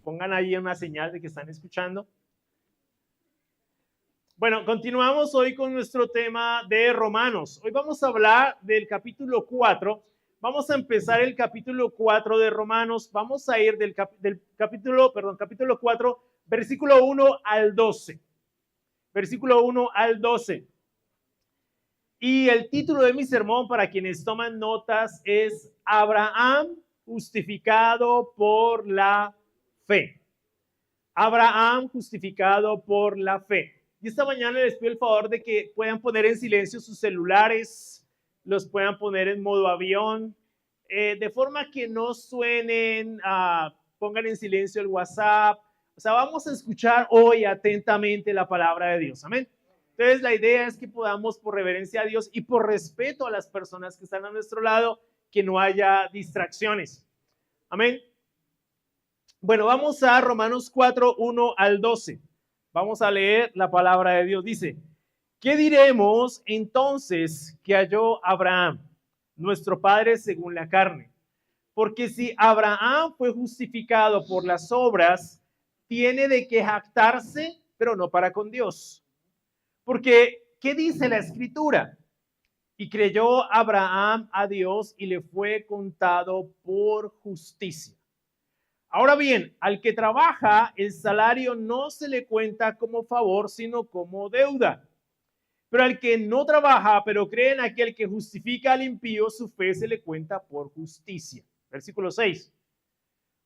Pongan ahí una señal de que están escuchando. Bueno, continuamos hoy con nuestro tema de Romanos. Hoy vamos a hablar del capítulo 4. Vamos a empezar el capítulo 4 de Romanos. Vamos a ir del capítulo 4, versículo 1 al 12. Versículo 1 al 12. Y el título de mi sermón, para quienes toman notas, es Abraham justificado por la fe. Abraham justificado por la fe. Y esta mañana les pido el favor de que puedan poner en silencio sus celulares, los puedan poner en modo avión, de forma que no suenen, pongan en silencio el WhatsApp. O sea, vamos a escuchar hoy atentamente la palabra de Dios. Amén. Entonces, la idea es que podamos, por reverencia a Dios y por respeto a las personas que están a nuestro lado, que no haya distracciones. Amén. Bueno, vamos a Romanos 4, 1 al 12. Vamos a leer la palabra de Dios. Dice, ¿qué diremos entonces que halló Abraham, nuestro padre según la carne? Porque si Abraham fue justificado por las obras, tiene de qué jactarse, pero no para con Dios. Porque, ¿qué dice la Escritura? Y creyó Abraham a Dios y le fue contado por justicia. Ahora bien, al que trabaja, el salario no se le cuenta como favor, sino como deuda. Pero al que no trabaja, pero cree en aquel que justifica al impío, su fe se le cuenta por justicia. Versículo 6.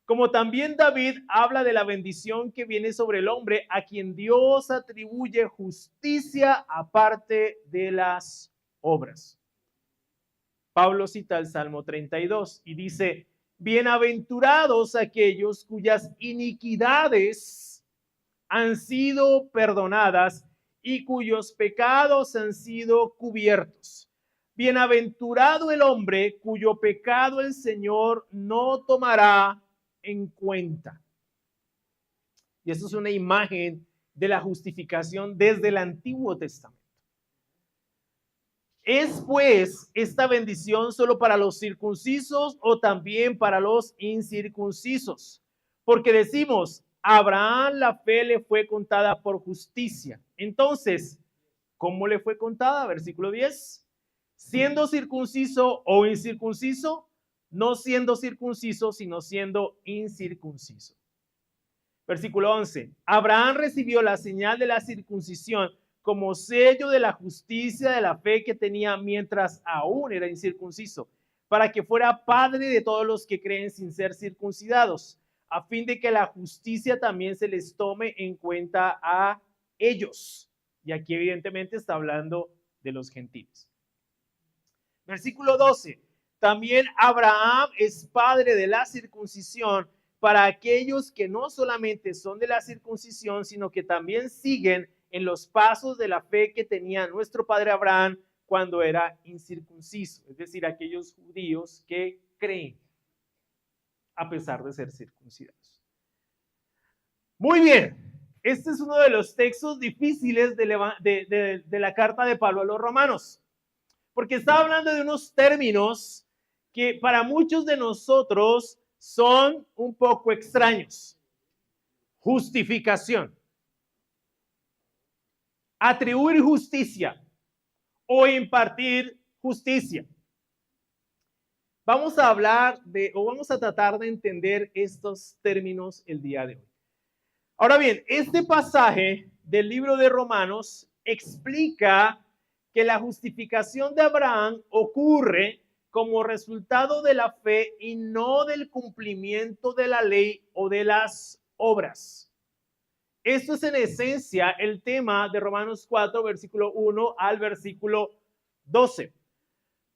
Como también David habla de la bendición que viene sobre el hombre, a quien Dios atribuye justicia aparte de las obras. Pablo cita el Salmo 32 y dice, bienaventurados aquellos cuyas iniquidades han sido perdonadas y cuyos pecados han sido cubiertos. Bienaventurado el hombre cuyo pecado el Señor no tomará en cuenta. Y esto es una imagen de la justificación desde el Antiguo Testamento. ¿Es pues esta bendición solo para los circuncisos o también para los incircuncisos? Porque decimos, a Abraham la fe le fue contada por justicia. Entonces, ¿cómo le fue contada? Versículo 10. Siendo circunciso o incircunciso, no siendo circunciso, sino siendo incircunciso. Versículo 11. Abraham recibió la señal de la circuncisión como sello de la justicia de la fe que tenía mientras aún era incircunciso, para que fuera padre de todos los que creen sin ser circuncidados, a fin de que la justicia también se les tome en cuenta a ellos. Y aquí evidentemente está hablando de los gentiles. Versículo 12. También Abraham es padre de la circuncisión para aquellos que no solamente son de la circuncisión, sino que también siguen en los pasos de la fe que tenía nuestro padre Abraham cuando era incircunciso, es decir, aquellos judíos que creen a pesar de ser circuncidados. Muy bien, este es uno de los textos difíciles de la carta de Pablo a los romanos, porque está hablando de unos términos que para muchos de nosotros son un poco extraños. Justificación, atribuir justicia o impartir justicia. Vamos a hablar vamos a tratar de entender estos términos el día de hoy. Ahora bien, este pasaje del libro de Romanos explica que la justificación de Abraham ocurre como resultado de la fe y no del cumplimiento de la ley o de las obras. Esto es en esencia el tema de Romanos 4, versículo 1 al versículo 12.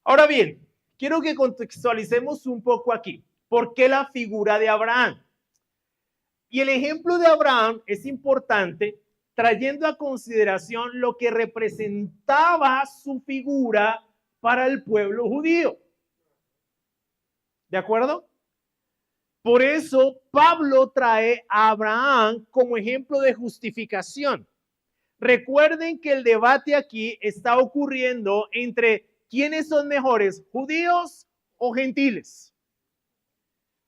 Ahora bien, quiero que contextualicemos un poco aquí. ¿Por qué la figura de Abraham? Y el ejemplo de Abraham es importante, trayendo a consideración lo que representaba su figura para el pueblo judío. ¿De acuerdo? Por eso Pablo trae a Abraham como ejemplo de justificación. Recuerden que el debate aquí está ocurriendo entre quiénes son mejores, judíos o gentiles.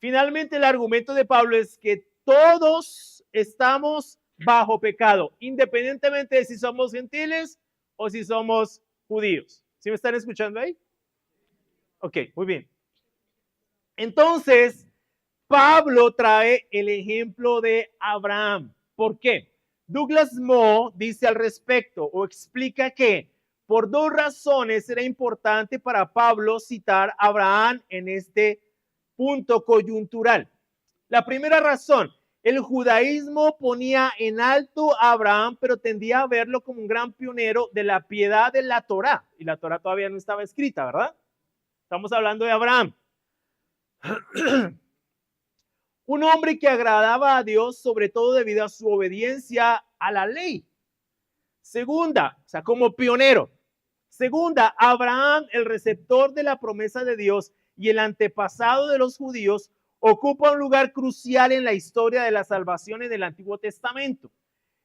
Finalmente, el argumento de Pablo es que todos estamos bajo pecado, independientemente de si somos gentiles o si somos judíos. ¿Sí me están escuchando ahí? Ok, muy bien. Entonces, Pablo trae el ejemplo de Abraham. ¿Por qué? Douglas Moore dice al respecto o explica que por dos razones era importante para Pablo citar a Abraham en este punto coyuntural. La primera razón, el judaísmo ponía en alto a Abraham, pero tendía a verlo como un gran pionero de la piedad de la Torá. Y la Torá todavía no estaba escrita, ¿verdad? Estamos hablando de Abraham. Un hombre que agradaba a Dios, sobre todo debido a su obediencia a la ley. Segunda, o sea, como pionero. Segunda, Abraham, el receptor de la promesa de Dios y el antepasado de los judíos, ocupa un lugar crucial en la historia de la salvación en el Antiguo Testamento.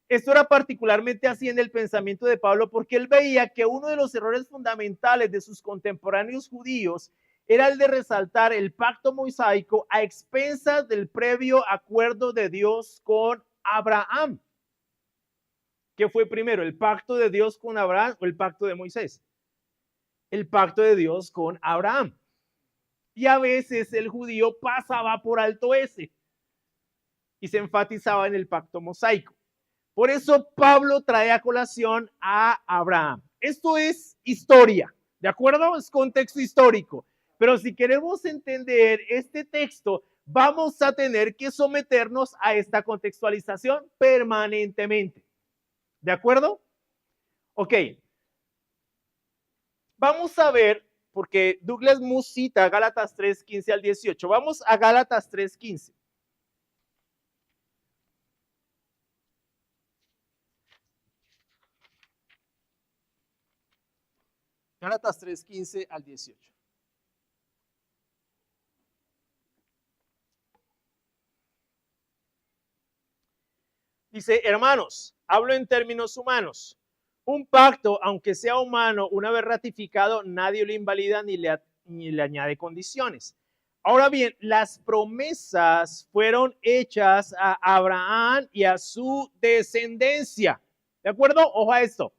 Esto era particularmente así en el pensamiento de Pablo porque él veía que uno de los errores fundamentales de sus contemporáneos judíos era el de resaltar el pacto mosaico a expensas del previo acuerdo de Dios con Abraham. ¿Qué fue primero, el pacto de Dios con Abraham o el pacto de Moisés? El pacto de Dios con Abraham. Y a veces el judío pasaba por alto ese y se enfatizaba en el pacto mosaico. Por eso Pablo trae a colación a Abraham. Esto es historia, ¿de acuerdo? Es contexto histórico. Pero si queremos entender este texto, vamos a tener que someternos a esta contextualización permanentemente. ¿De acuerdo? Ok. Vamos a ver, porque Douglas Moo cita Gálatas 3:15 al 18. Vamos a Gálatas 3:15. Gálatas 3:15 al 18. Dice, hermanos, hablo en términos humanos. Un pacto, aunque sea humano, una vez ratificado, nadie lo invalida ni le añade condiciones. Ahora bien, las promesas fueron hechas a Abraham y a su descendencia. ¿De acuerdo? Ojo a esto.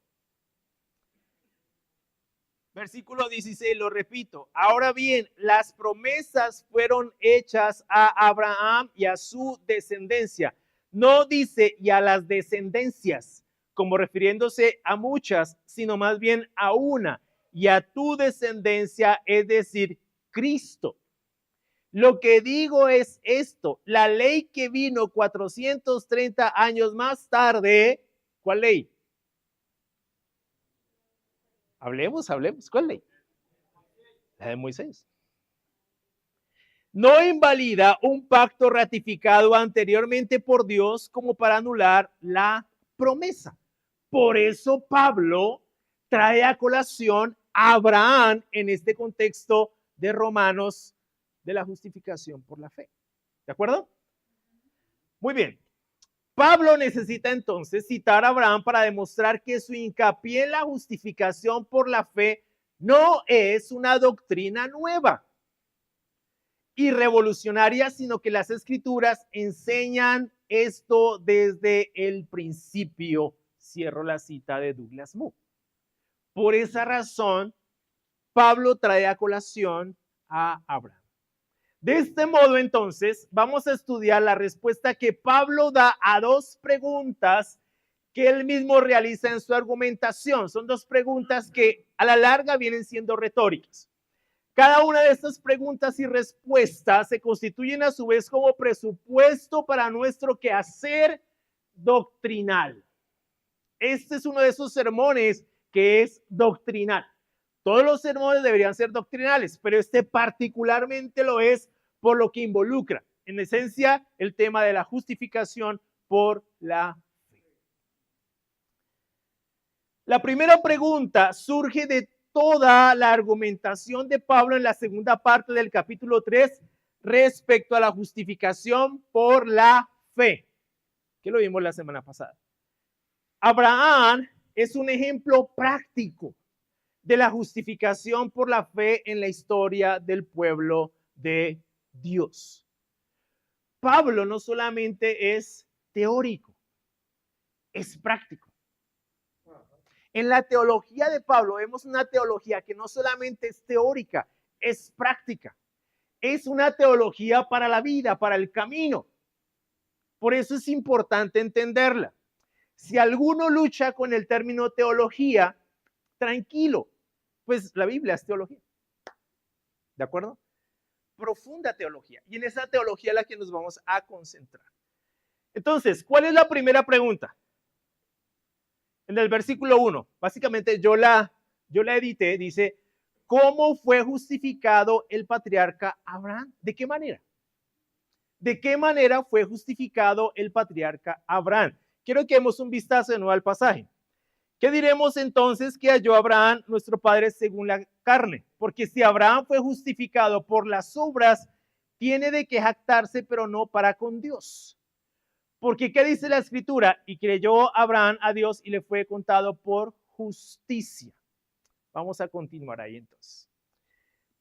Versículo 16, lo repito. Ahora bien, las promesas fueron hechas a Abraham y a su descendencia. No dice y a las descendencias, como refiriéndose a muchas, sino más bien a una, y a tu descendencia, es decir, Cristo. Lo que digo es esto, la ley que vino 430 años más tarde, ¿cuál ley? Hablemos. ¿Cuál ley? La de Moisés. No invalida un pacto ratificado anteriormente por Dios como para anular la promesa. Por eso Pablo trae a colación a Abraham en este contexto de Romanos de la justificación por la fe. ¿De acuerdo? Muy bien. Pablo necesita entonces citar a Abraham para demostrar que su hincapié en la justificación por la fe no es una doctrina nueva y revolucionaria, sino que las escrituras enseñan esto desde el principio. Cierro la cita de Douglas Moo. Por esa razón, Pablo trae a colación a Abraham. De este modo, entonces, vamos a estudiar la respuesta que Pablo da a dos preguntas que él mismo realiza en su argumentación. Son dos preguntas que a la larga vienen siendo retóricas. Cada una de estas preguntas y respuestas se constituyen a su vez como presupuesto para nuestro quehacer doctrinal. Este es uno de esos sermones que es doctrinal. Todos los sermones deberían ser doctrinales, pero este particularmente lo es por lo que involucra, en esencia, el tema de la justificación por la fe. La primera pregunta surge de toda la argumentación de Pablo en la segunda parte del capítulo 3 respecto a la justificación por la fe, que lo vimos la semana pasada. Abraham es un ejemplo práctico de la justificación por la fe en la historia del pueblo de Dios. Pablo no solamente es teórico, es práctico. En la teología de Pablo vemos una teología que no solamente es teórica, es práctica. Es una teología para la vida, para el camino. Por eso es importante entenderla. Si alguno lucha con el término teología, tranquilo, pues la Biblia es teología. ¿De acuerdo? Profunda teología. Y en esa teología es la que nos vamos a concentrar. Entonces, ¿cuál es la primera pregunta? En el versículo 1, básicamente yo la edité, dice, ¿cómo fue justificado el patriarca Abraham? ¿De qué manera? ¿De qué manera fue justificado el patriarca Abraham? Quiero que demos un vistazo de nuevo al pasaje. ¿Qué diremos entonces que halló Abraham, nuestro padre, según la carne? Porque si Abraham fue justificado por las obras, tiene de qué jactarse, pero no para con Dios. Porque ¿qué dice la escritura? Y creyó Abraham a Dios y le fue contado por justicia. Vamos a continuar ahí entonces.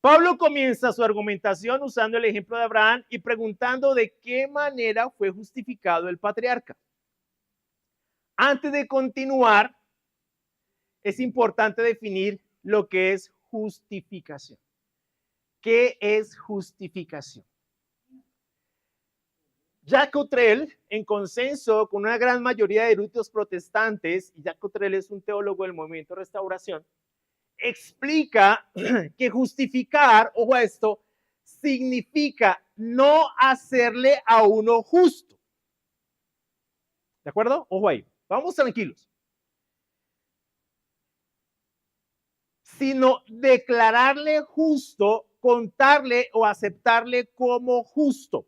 Pablo comienza su argumentación usando el ejemplo de Abraham y preguntando de qué manera fue justificado el patriarca. Antes de continuar, es importante definir lo que es justificación. ¿Qué es justificación? Jacques Cottrell, en consenso con una gran mayoría de eruditos protestantes, y Jacques Cottrell es un teólogo del movimiento de restauración, explica que justificar, ojo a esto, significa no hacerle a uno justo. ¿De acuerdo? Ojo ahí. Vamos tranquilos. Sino declararle justo, contarle o aceptarle como justo.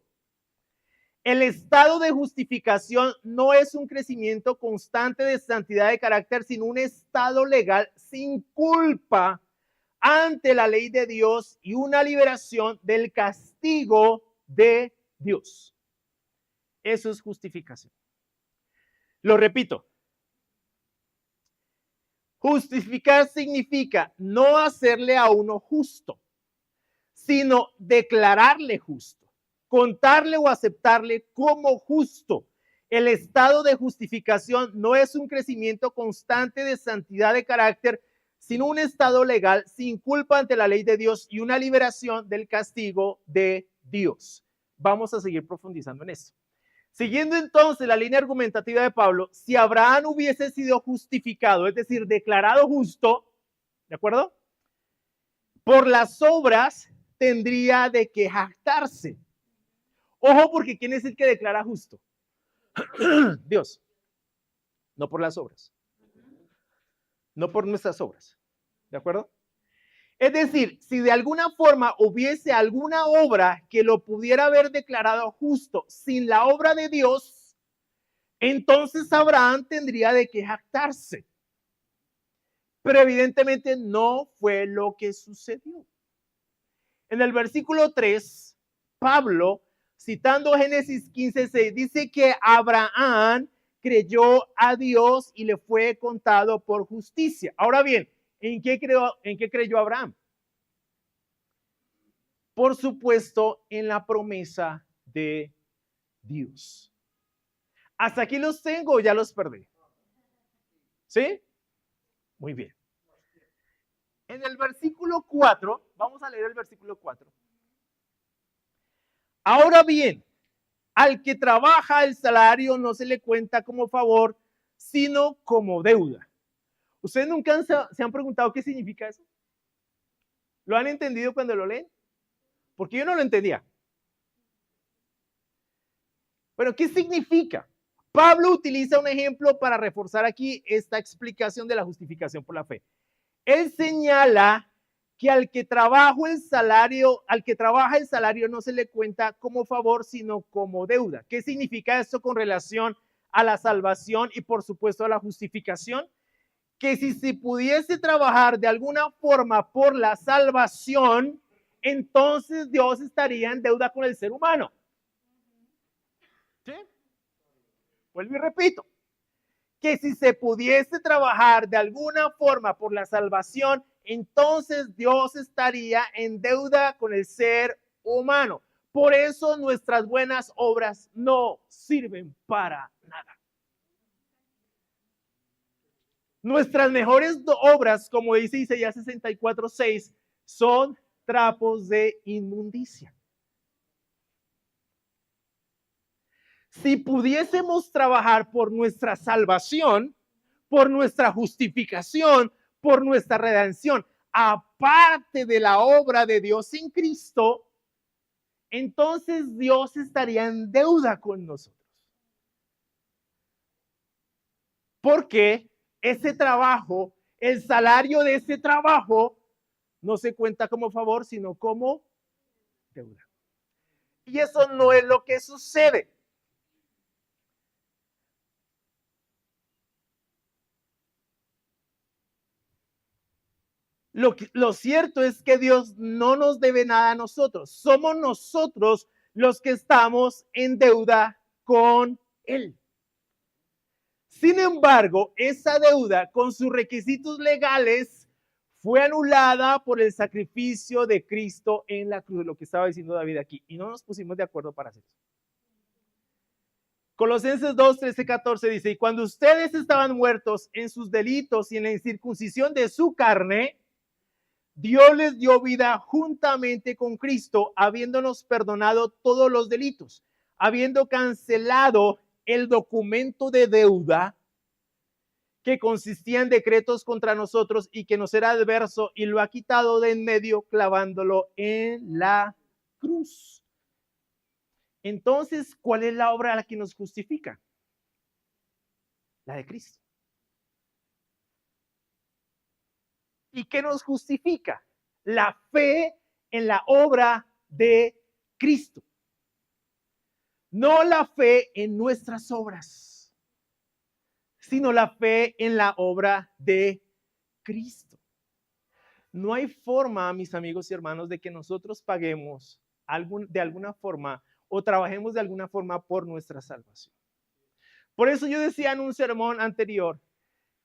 El estado de justificación no es un crecimiento constante de santidad de carácter, sino un estado legal sin culpa ante la ley de Dios y una liberación del castigo de Dios. Eso es justificación. Lo repito. Justificar significa no hacerle a uno justo, sino declararle justo. Contarle o aceptarle como justo. El estado de justificación no es un crecimiento constante de santidad de carácter, sino un estado legal sin culpa ante la ley de Dios y una liberación del castigo de Dios. Vamos a seguir profundizando en esto. Siguiendo entonces la línea argumentativa de Pablo, si Abraham hubiese sido justificado, es decir, declarado justo, ¿de acuerdo? Por las obras tendría de qué jactarse. Ojo, porque ¿quién es el que declara justo? Dios. No por las obras. No por nuestras obras. ¿De acuerdo? Es decir, si de alguna forma hubiese alguna obra que lo pudiera haber declarado justo sin la obra de Dios, entonces Abraham tendría de qué jactarse. Pero evidentemente no fue lo que sucedió. En el versículo 3, Pablo, citando Génesis 15:6, dice que Abraham creyó a Dios y le fue contado por justicia. Ahora bien, ¿en qué creyó Abraham? Por supuesto, en la promesa de Dios. ¿Hasta aquí los tengo o ya los perdí? ¿Sí? Muy bien. En el versículo 4, vamos a leer el versículo 4. Ahora bien, al que trabaja el salario no se le cuenta como favor, sino como deuda. ¿Ustedes nunca se han preguntado qué significa eso? ¿Lo han entendido cuando lo leen? Porque yo no lo entendía. Bueno, ¿qué significa? Pablo utiliza un ejemplo para reforzar aquí esta explicación de la justificación por la fe. Él señala que al que trabaja el salario no se le cuenta como favor, sino como deuda. ¿Qué significa esto con relación a la salvación y por supuesto a la justificación? Que si se pudiese trabajar de alguna forma por la salvación, entonces Dios estaría en deuda con el ser humano. ¿Sí? Vuelvo y repito. Que si se pudiese trabajar de alguna forma por la salvación, entonces Dios estaría en deuda con el ser humano. Por eso nuestras buenas obras no sirven para nada. Nuestras mejores obras, como dice Isaías 64:6, son trapos de inmundicia. Si pudiésemos trabajar por nuestra salvación, por nuestra justificación, por nuestra redención, aparte de la obra de Dios en Cristo, entonces Dios estaría en deuda con nosotros. Porque ese trabajo, el salario de ese trabajo, no se cuenta como favor, sino como deuda. Y eso no es lo que sucede. Lo cierto es que Dios no nos debe nada a nosotros. Somos nosotros los que estamos en deuda con Él. Sin embargo, esa deuda con sus requisitos legales fue anulada por el sacrificio de Cristo en la cruz, lo que estaba diciendo David aquí. Y no nos pusimos de acuerdo para hacer eso. Colosenses 2, 13, 14 dice, y cuando ustedes estaban muertos en sus delitos y en la incircuncisión de su carne, Dios les dio vida juntamente con Cristo, habiéndonos perdonado todos los delitos, habiendo cancelado el documento de deuda que consistía en decretos contra nosotros y que nos era adverso, y lo ha quitado de en medio clavándolo en la cruz. Entonces, ¿cuál es la obra a la que nos justifica? La de Cristo. ¿Y qué nos justifica? La fe en la obra de Cristo. No la fe en nuestras obras, sino la fe en la obra de Cristo. No hay forma, mis amigos y hermanos, de que nosotros paguemos de alguna forma o trabajemos de alguna forma por nuestra salvación. Por eso yo decía en un sermón anterior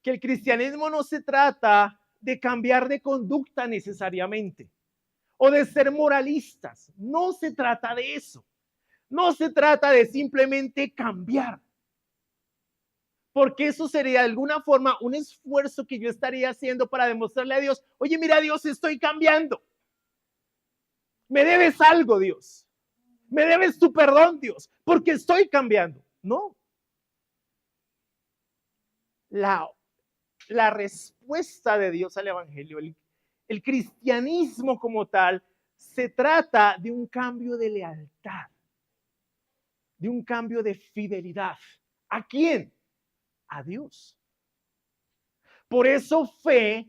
que el cristianismo no se trata de cambiar de conducta necesariamente o de ser moralistas. No se trata de eso. No se trata de simplemente cambiar. Porque eso sería de alguna forma un esfuerzo que yo estaría haciendo para demostrarle a Dios, oye, mira, Dios, estoy cambiando. Me debes algo, Dios. Me debes tu perdón, Dios, porque estoy cambiando. No. La respuesta de Dios al Evangelio, el cristianismo como tal, se trata de un cambio de lealtad, de un cambio de fidelidad. ¿A quién? A Dios. Por eso fe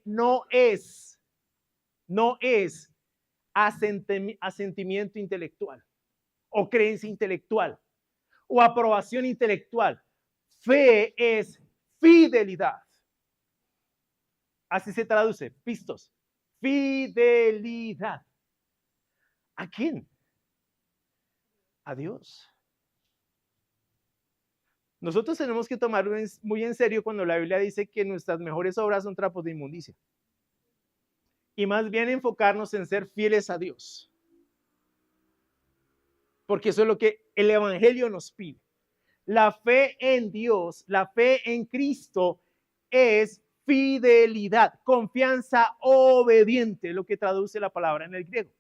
no es asentimiento intelectual o creencia intelectual o aprobación intelectual. Fe es fidelidad. Así se traduce, pistos. Fidelidad. ¿A quién? A Dios. Nosotros tenemos que tomarlo muy en serio cuando la Biblia dice que nuestras mejores obras son trapos de inmundicia. Y más bien enfocarnos en ser fieles a Dios. Porque eso es lo que el Evangelio nos pide. La fe en Dios, la fe en Cristo es fidelidad, confianza obediente, lo que traduce la palabra en el griego.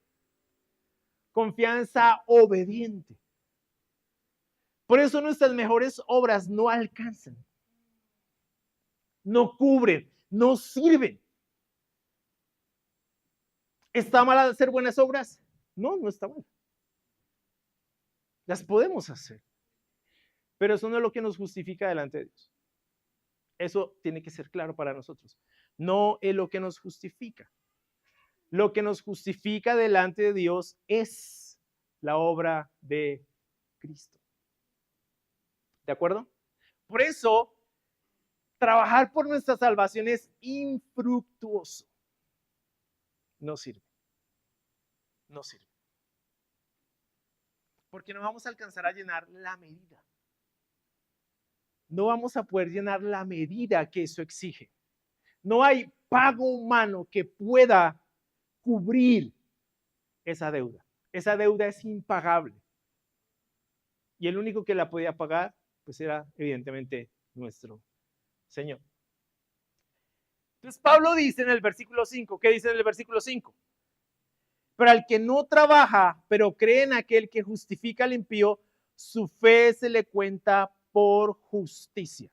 Confianza obediente. Por eso nuestras mejores obras no alcanzan, no cubren, no sirven. ¿Está mal hacer buenas obras? No, no está mal. Las podemos hacer. Pero eso no es lo que nos justifica delante de Dios. Eso tiene que ser claro para nosotros. No es lo que nos justifica. Lo que nos justifica delante de Dios es la obra de Cristo. ¿De acuerdo? Por eso, trabajar por nuestra salvación es infructuoso. No sirve. No sirve. Porque no vamos a alcanzar a llenar la medida. No vamos a poder llenar la medida que eso exige. No hay pago humano que pueda cubrir esa deuda. Esa deuda es impagable. Y el único que la podía pagar, pues era evidentemente nuestro Señor. Entonces Pablo dice en el versículo 5, ¿qué dice en el versículo 5? Pero al que no trabaja, pero cree en aquel que justifica al impío, su fe se le cuenta por justicia.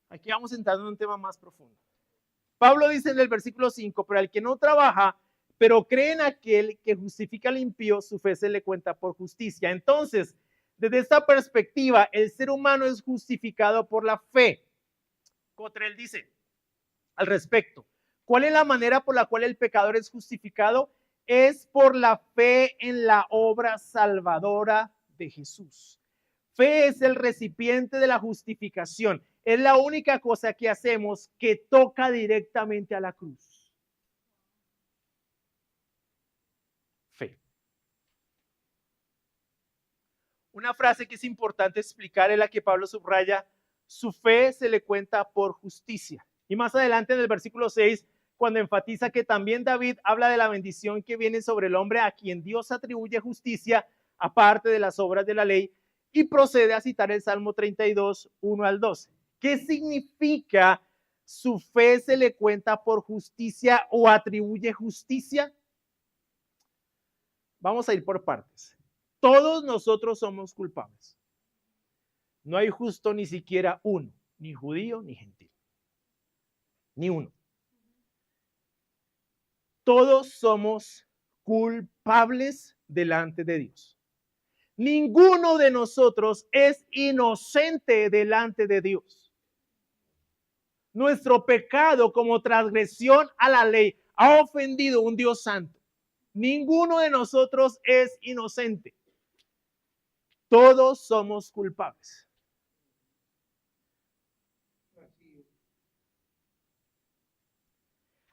Aquí vamos entrando en un tema más profundo. Pablo dice en el versículo 5, pero al que no trabaja, pero cree en aquel que justifica al impío, su fe se le cuenta por justicia. Entonces, desde esta perspectiva, el ser humano es justificado por la fe. Cottrell dice al respecto, ¿cuál es la manera por la cual el pecador es justificado? Es por la fe en la obra salvadora de Jesús. Fe es el recipiente de la justificación. Es la única cosa que hacemos que toca directamente a la cruz. Fe. Una frase que es importante explicar es la que Pablo subraya: su fe se le cuenta por justicia. Y más adelante en el versículo 6, cuando enfatiza que también David habla de la bendición que viene sobre el hombre a quien Dios atribuye justicia, aparte de las obras de la ley, y procede a citar el Salmo 32, 1 al 12. ¿Qué significa su fe se le cuenta por justicia o atribuye justicia? Vamos a ir por partes. Todos nosotros somos culpables. No hay justo ni siquiera uno, ni judío ni gentil. Ni uno. Todos somos culpables delante de Dios. Ninguno de nosotros es inocente delante de Dios. Nuestro pecado como transgresión a la ley ha ofendido a un Dios santo. Ninguno de nosotros es inocente. Todos somos culpables.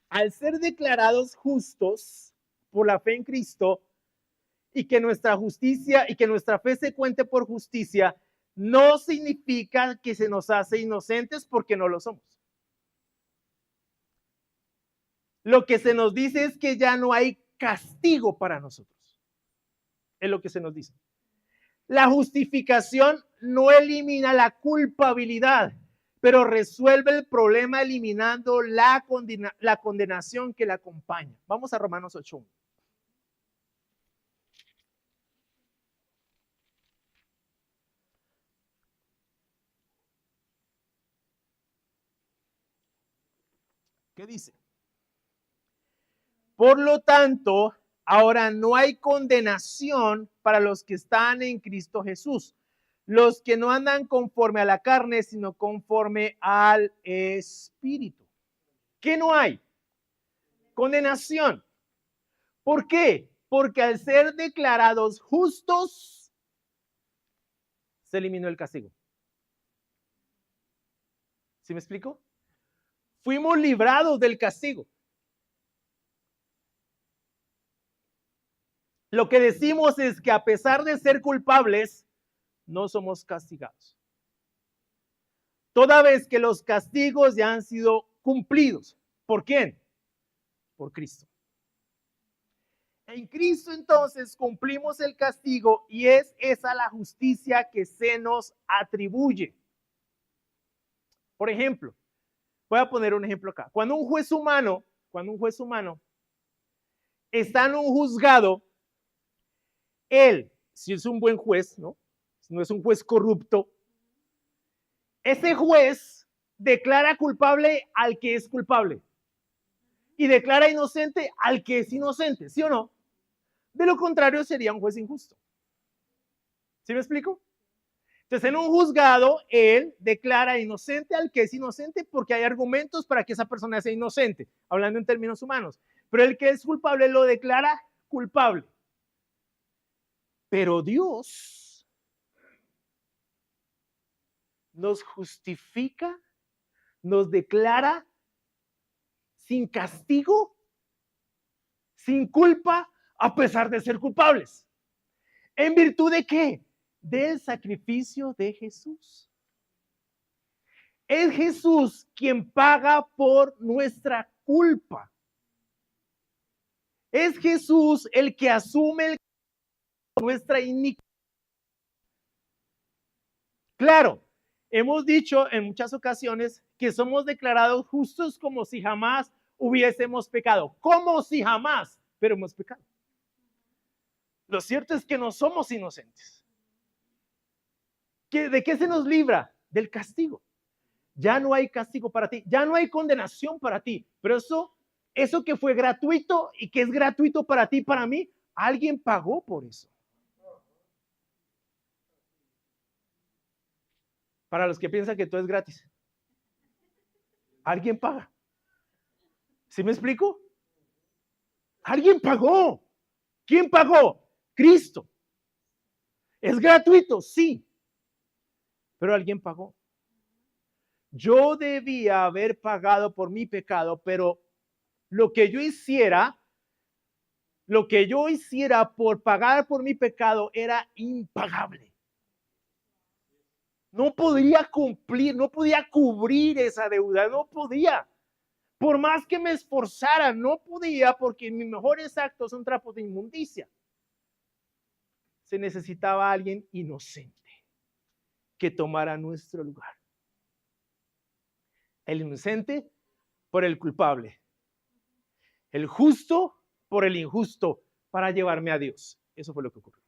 Al ser declarados justos por la fe en Cristo y que nuestra justicia y que nuestra fe se cuente por justicia, no significa que se nos hace inocentes, porque no lo somos. Lo que se nos dice es que ya no hay castigo para nosotros. Es lo que se nos dice. La justificación no elimina la culpabilidad, pero resuelve el problema eliminando la condenación que la acompaña. Vamos a Romanos 8:1. ¿Qué dice? Por lo tanto, ahora no hay condenación para los que están en Cristo Jesús, los que no andan conforme a la carne, sino conforme al Espíritu. ¿Qué no hay? Condenación. ¿Por qué? Porque al ser declarados justos, se eliminó el castigo. ¿Sí me explico? Fuimos librados del castigo. Lo que decimos es que a pesar de ser culpables, no somos castigados. Toda vez que los castigos ya han sido cumplidos. ¿Por quién? Por Cristo. En Cristo entonces cumplimos el castigo y es esa la justicia que se nos atribuye. Por ejemplo, voy a poner un ejemplo acá. Cuando un juez humano está en un juzgado, él, si es un buen juez, ¿no? No es un juez corrupto, ese juez declara culpable al que es culpable y declara inocente al que es inocente, ¿sí o no? De lo contrario sería un juez injusto. ¿Sí me explico? Entonces, en un juzgado, él declara inocente al que es inocente porque hay argumentos para que esa persona sea inocente, hablando en términos humanos. Pero el que es culpable lo declara culpable. Pero Dios nos justifica, nos declara sin castigo, sin culpa, a pesar de ser culpables. ¿En virtud de qué? Del sacrificio de Jesús. Es Jesús quien paga por nuestra culpa. Es Jesús el que asume nuestra iniquidad. Claro, hemos dicho en muchas ocasiones que somos declarados justos como si jamás hubiésemos pecado, como si jamás, pero hemos pecado. Lo cierto es que no somos inocentes. ¿De qué se nos libra? Del castigo. Ya no hay castigo para ti, ya no hay condenación para ti, pero eso que fue gratuito y que es gratuito para ti, para mí, alguien pagó por eso. Para los que piensan que todo es gratis, alguien paga. ¿Sí me explico? Alguien pagó. ¿Quién pagó? Cristo. ¿Es gratuito? Sí, pero alguien pagó. Yo debía haber pagado por mi pecado, pero lo que yo hiciera por pagar por mi pecado era impagable. No podía cumplir, no podía cubrir esa deuda, no podía. Por más que me esforzara, no podía, porque mis mejores actos son trapos de inmundicia. Se necesitaba alguien inocente que tomara nuestro lugar. El inocente por el culpable. El justo por el injusto para llevarme a Dios. Eso fue lo que ocurrió.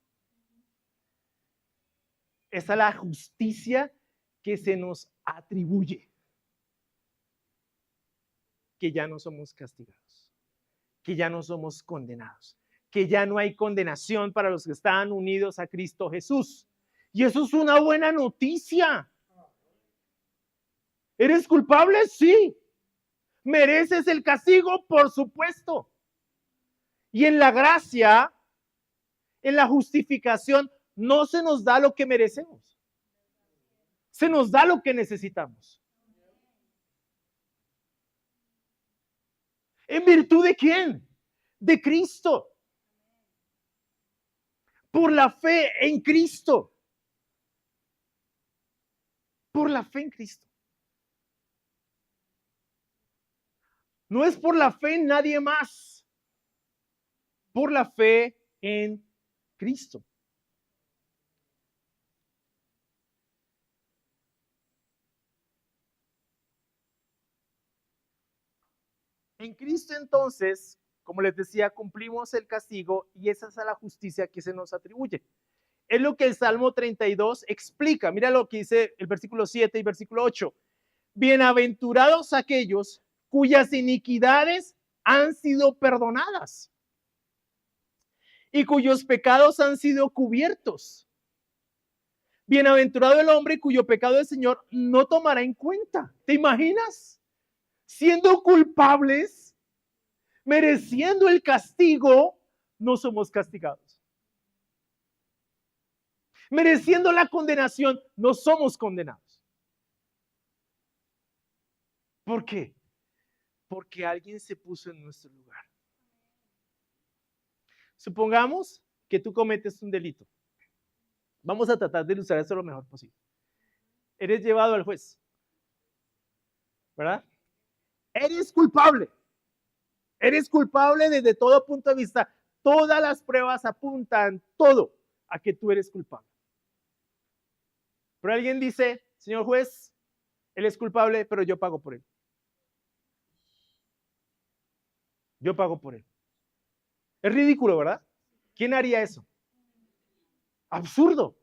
Esa es la justicia que se nos atribuye. Que ya no somos castigados. Que ya no somos condenados. Que ya no hay condenación para los que están unidos a Cristo Jesús. Y eso es una buena noticia. ¿Eres culpable? Sí. ¿Mereces el castigo? Por supuesto. Y en la gracia, en la justificación, no se nos da lo que merecemos. Se nos da lo que necesitamos. ¿En virtud de quién? De Cristo. Por la fe en Cristo. Por la fe en Cristo. No es por la fe en nadie más. Por la fe en Cristo. En Cristo entonces, como les decía, cumplimos el castigo y esa es la justicia que se nos atribuye. Es lo que el Salmo 32 explica. Mira lo que dice el versículo 7 y versículo 8. Bienaventurados aquellos cuyas iniquidades han sido perdonadas y cuyos pecados han sido cubiertos. Bienaventurado el hombre cuyo pecado el Señor no tomará en cuenta. ¿Te imaginas? Siendo culpables, mereciendo el castigo, no somos castigados. Mereciendo la condenación, no somos condenados. ¿Por qué? Porque alguien se puso en nuestro lugar. Supongamos que tú cometes un delito. Vamos a tratar de ilustrar esto lo mejor posible. Eres llevado al juez, ¿verdad? Eres culpable. Eres culpable desde todo punto de vista. Todas las pruebas apuntan todo a que tú eres culpable. Pero alguien dice, señor juez, él es culpable, pero yo pago por él. Yo pago por él. Es ridículo, ¿verdad? ¿Quién haría eso? Absurdo.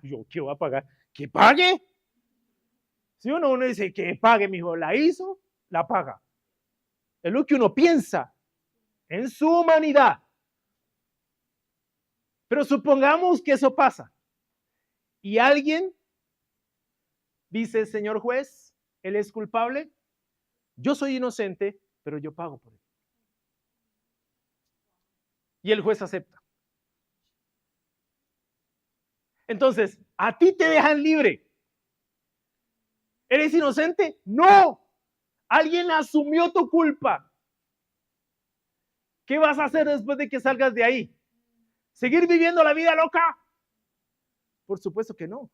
¿Yo qué voy a pagar? ¿Que pague? Si uno dice que pague, mijo, la hizo, la paga. Es lo que uno piensa en su humanidad. Pero supongamos que eso pasa. Y alguien dice, señor juez, él es culpable, yo soy inocente, pero yo pago por él. Y el juez acepta. Entonces, a ti te dejan libre. ¿Eres inocente? No. Alguien asumió tu culpa. ¿Qué vas a hacer después de que salgas de ahí? ¿Seguir viviendo la vida loca? Por supuesto que no.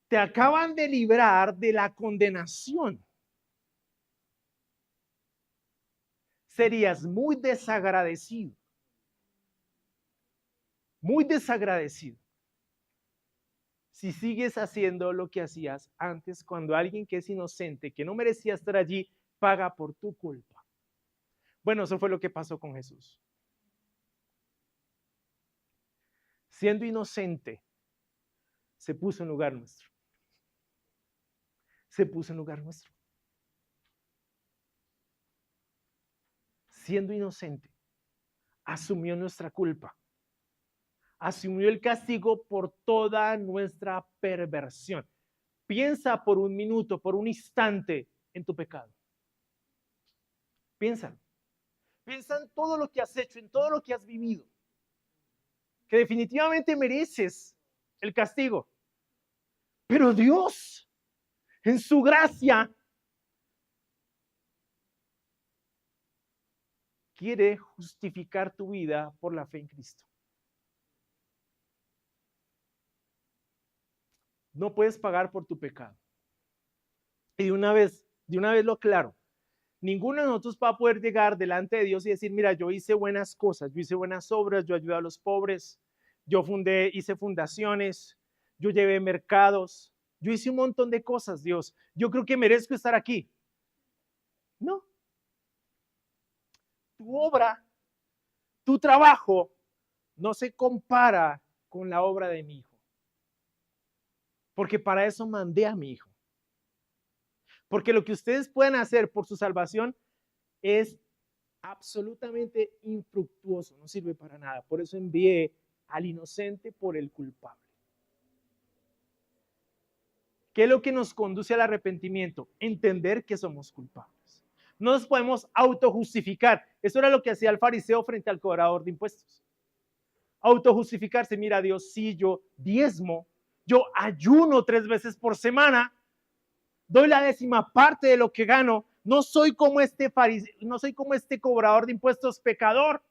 Te acaban de librar de la condenación. serías muy desagradecido si sigues haciendo lo que hacías antes cuando alguien que es inocente, que no merecía estar allí, paga por tu culpa. Bueno, eso fue lo que pasó con Jesús. Siendo inocente, se puso en lugar nuestro. Se puso en lugar nuestro. Siendo inocente, asumió nuestra culpa. Asumió el castigo por toda nuestra perversión. Piensa por un minuto, por un instante en tu pecado. Piensa. Piensa en todo lo que has hecho, en todo lo que has vivido. Que definitivamente mereces el castigo. Pero Dios, en su gracia, quiere justificar tu vida por la fe en Cristo. No puedes pagar por tu pecado. Y de una vez lo aclaro. Ninguno de nosotros va a poder llegar delante de Dios y decir, mira, yo hice buenas cosas, yo hice buenas obras, yo ayudé a los pobres, yo hice fundaciones, yo llevé mercados, yo hice un montón de cosas, Dios. Yo creo que merezco estar aquí. No. Tu obra, tu trabajo, no se compara con la obra de mi hijo. Porque para eso mandé a mi hijo. Porque lo que ustedes pueden hacer por su salvación es absolutamente infructuoso, no sirve para nada. Por eso envié al inocente por el culpable. ¿Qué es lo que nos conduce al arrepentimiento? Entender que somos culpables. No nos podemos autojustificar. Eso era lo que hacía el fariseo frente al cobrador de impuestos. Autojustificarse, mira Dios, sí, yo diezmo, yo ayuno 3 veces por semana, doy la 10ª de lo que gano, no soy como este fariseo, no soy como este cobrador de impuestos pecador.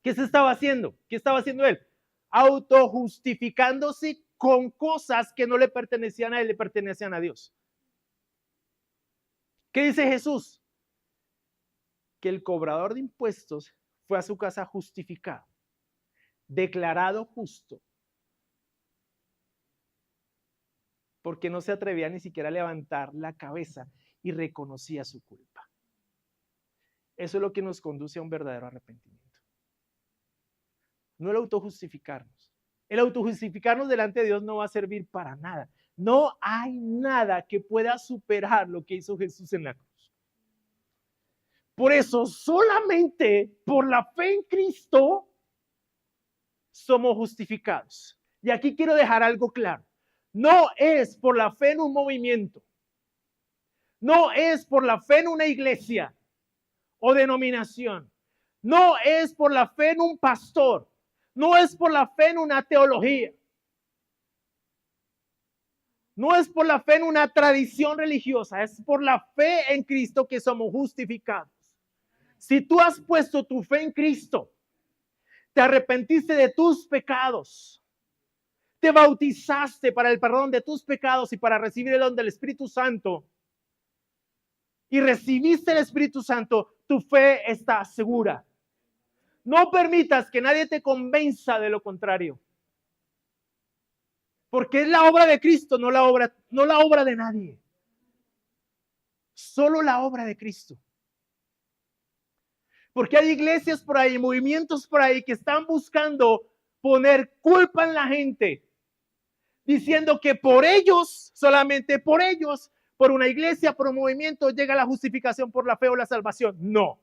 ¿Qué se estaba haciendo? ¿Qué estaba haciendo él? Autojustificándose con cosas que no le pertenecían a él, le pertenecían a Dios. ¿Qué dice Jesús? Que el cobrador de impuestos fue a su casa justificado, declarado justo, porque no se atrevía ni siquiera a levantar la cabeza y reconocía su culpa. Eso es lo que nos conduce a un verdadero arrepentimiento. No el autojustificarnos. El autojustificarnos delante de Dios no va a servir para nada. No hay nada que pueda superar lo que hizo Jesús en la cruz. Por eso, solamente por la fe en Cristo somos justificados. Y aquí quiero dejar algo claro. No es por la fe en un movimiento. No es por la fe en una iglesia o denominación. No es por la fe en un pastor. No es por la fe en una teología. No es por la fe en una tradición religiosa. Es por la fe en Cristo que somos justificados. Si tú has puesto tu fe en Cristo, te arrepentiste de tus pecados, te bautizaste para el perdón de tus pecados y para recibir el don del Espíritu Santo, y recibiste el Espíritu Santo, tu fe está segura. No permitas que nadie te convenza de lo contrario. Porque es la obra de Cristo, no la obra de nadie. Solo la obra de Cristo. Porque hay iglesias por ahí, movimientos por ahí que están buscando poner culpa en la gente, diciendo que por ellos, solamente por ellos, por una iglesia, por un movimiento, llega la justificación por la fe o la salvación. No.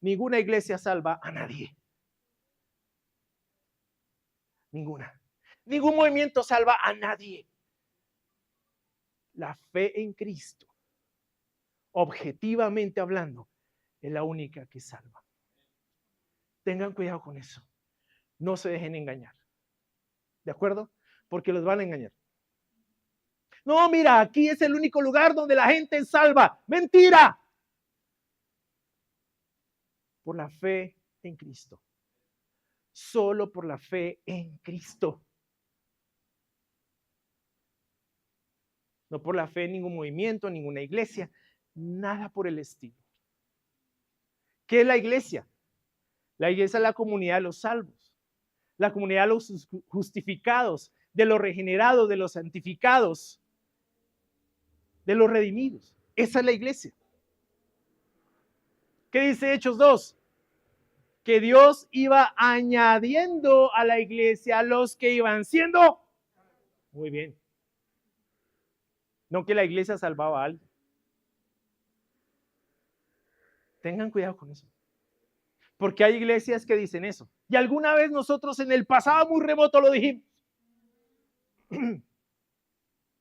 Ninguna iglesia salva a nadie. Ninguna. Ningún movimiento salva a nadie. La fe en Cristo, objetivamente hablando, es la única que salva. Tengan cuidado con eso. No se dejen engañar. ¿De acuerdo? Porque los van a engañar. No, mira, aquí es el único lugar donde la gente es salva. ¡Mentira! Por la fe en Cristo. Solo por la fe en Cristo. No por la fe en ningún movimiento, en ninguna iglesia. Nada por el estilo. ¿Qué es la iglesia? La iglesia es la comunidad de los salvos, la comunidad de los justificados, de los regenerados, de los santificados, de los redimidos. Esa es la iglesia. ¿Qué dice Hechos 2? Que Dios iba añadiendo a la iglesia a los que iban siendo. Muy bien. No que la iglesia salvaba a alguien. Tengan cuidado con eso. Porque hay iglesias que dicen eso. Y alguna vez nosotros en el pasado muy remoto lo dijimos.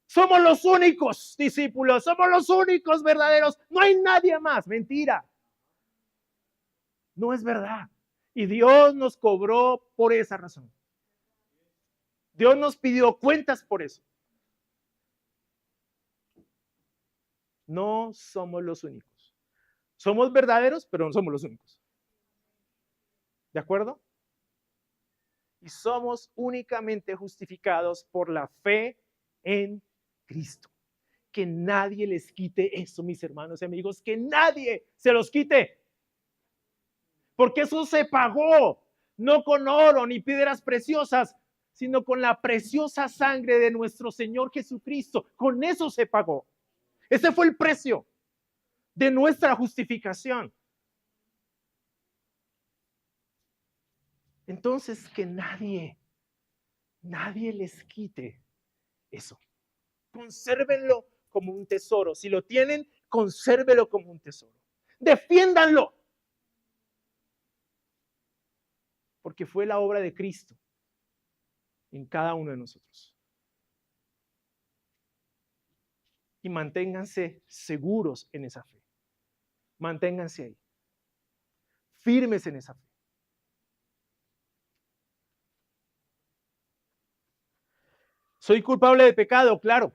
Somos los únicos discípulos, somos los únicos verdaderos. No hay nadie más. Mentira. No es verdad. Y Dios nos cobró por esa razón. Dios nos pidió cuentas por eso. No somos los únicos. Somos verdaderos, pero no somos los únicos. ¿De acuerdo? Y somos únicamente justificados por la fe en Cristo. Que nadie les quite eso, mis hermanos y amigos, que nadie se los quite. Porque eso se pagó, no con oro ni piedras preciosas, sino con la preciosa sangre de nuestro Señor Jesucristo. Con eso se pagó. Ese fue el precio de nuestra justificación. Entonces, que nadie les quite eso. Consérvenlo como un tesoro. Si lo tienen, consérvelo como un tesoro. Defiéndanlo. Porque fue la obra de Cristo en cada uno de nosotros. Y manténganse seguros en esa fe. Manténganse ahí. Firmes en esa fe. Soy culpable de pecado, claro.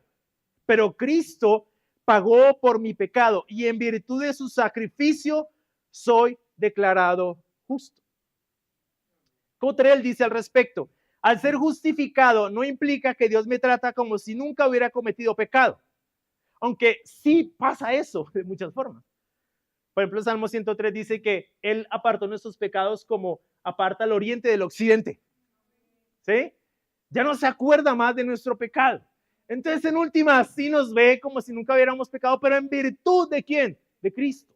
Pero Cristo pagó por mi pecado y en virtud de su sacrificio soy declarado justo. Cottrell dice al respecto: al ser justificado no implica que Dios me trata como si nunca hubiera cometido pecado. Aunque sí pasa eso de muchas formas. Por ejemplo, el Salmo 103 dice que Él apartó nuestros pecados como aparta el oriente del occidente. ¿Sí? Ya no se acuerda más de nuestro pecado. Entonces, en última, sí nos ve como si nunca hubiéramos pecado, pero en virtud de ¿quién? De Cristo.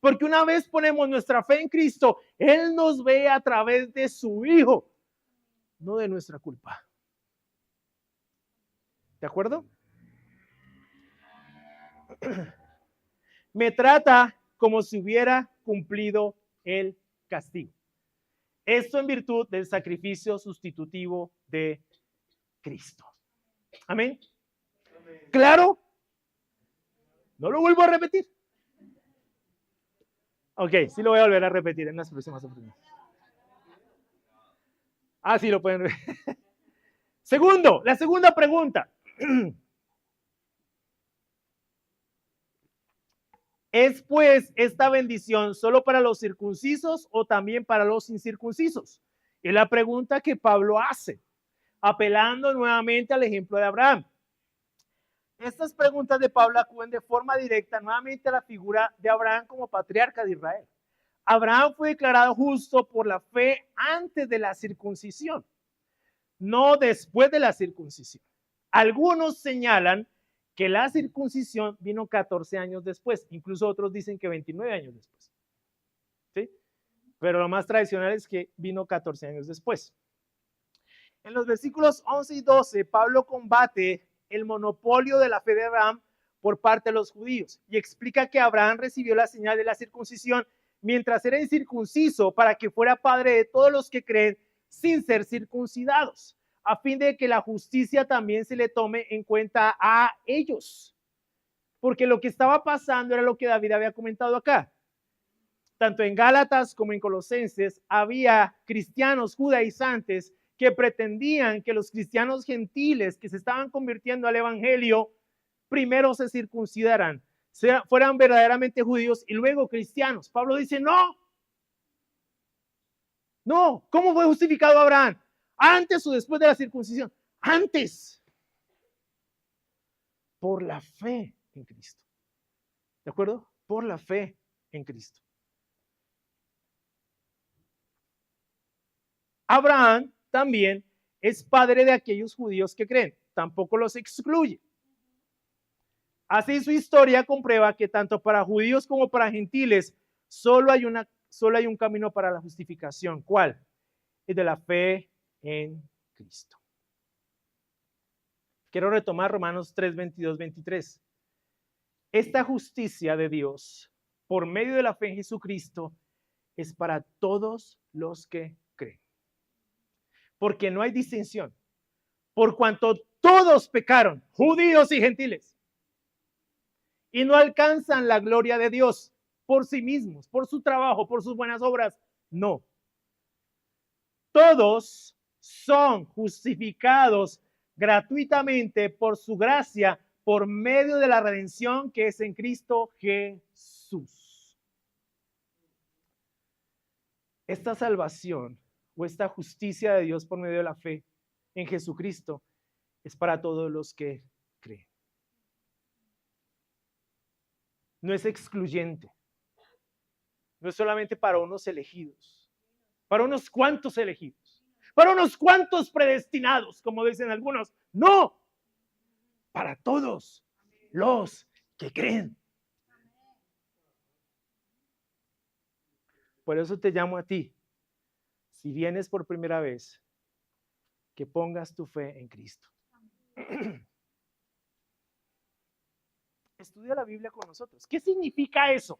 Porque una vez ponemos nuestra fe en Cristo, Él nos ve a través de su Hijo, no de nuestra culpa. ¿De acuerdo? Me trata como si hubiera cumplido el castigo. Esto en virtud del sacrificio sustitutivo de Cristo. Amén. ¿Claro? No lo vuelvo a repetir. Ok, sí lo voy a volver a repetir en las próximas oportunidades. Ah, sí lo pueden ver. Segundo, la segunda pregunta. ¿Es pues esta bendición solo para los circuncisos o también para los incircuncisos? Es la pregunta que Pablo hace, apelando nuevamente al ejemplo de Abraham. Estas preguntas de Pablo acuden de forma directa nuevamente a la figura de Abraham como patriarca de Israel. Abraham fue declarado justo por la fe antes de la circuncisión, no después de la circuncisión. Algunos señalan que la circuncisión vino 14 años después, incluso otros dicen que 29 años después. ¿Sí? Pero lo más tradicional es que vino 14 años después. En los versículos 11 y 12, Pablo combate el monopolio de la fe de Abraham por parte de los judíos y explica que Abraham recibió la señal de la circuncisión mientras era incircunciso para que fuera padre de todos los que creen sin ser circuncidados, a fin de que la justicia también se le tome en cuenta a ellos. Porque lo que estaba pasando era lo que David había comentado acá. Tanto en Gálatas como en Colosenses había cristianos judaizantes que pretendían que los cristianos gentiles que se estaban convirtiendo al evangelio primero se circuncidaran, fueran verdaderamente judíos y luego cristianos. Pablo dice, no, ¿cómo fue justificado Abraham? ¿Antes o después de la circuncisión? Antes, por la fe en Cristo. ¿De acuerdo? Por la fe en Cristo. Abraham también es padre de aquellos judíos que creen, tampoco los excluye. Así su historia comprueba que tanto para judíos como para gentiles solo hay un camino para la justificación. ¿Cuál? El de la fe en Cristo. Quiero retomar Romanos 3, 22, 23. Esta justicia de Dios por medio de la fe en Jesucristo es para todos los que creen. Porque no hay distinción. Por cuanto todos pecaron, judíos y gentiles, y no alcanzan la gloria de Dios por sí mismos, por su trabajo, por sus buenas obras. No. Todos son justificados gratuitamente por su gracia, por medio de la redención que es en Cristo Jesús. Esta salvación o esta justicia de Dios por medio de la fe en Jesucristo es para todos los que creen. No es excluyente. No es solamente para unos elegidos, para unos cuantos elegidos, para unos cuantos predestinados, como dicen algunos. No, para todos los que creen. Por eso te llamo a ti, si vienes por primera vez, que pongas tu fe en Cristo. Estudia la Biblia con nosotros. ¿Qué significa eso?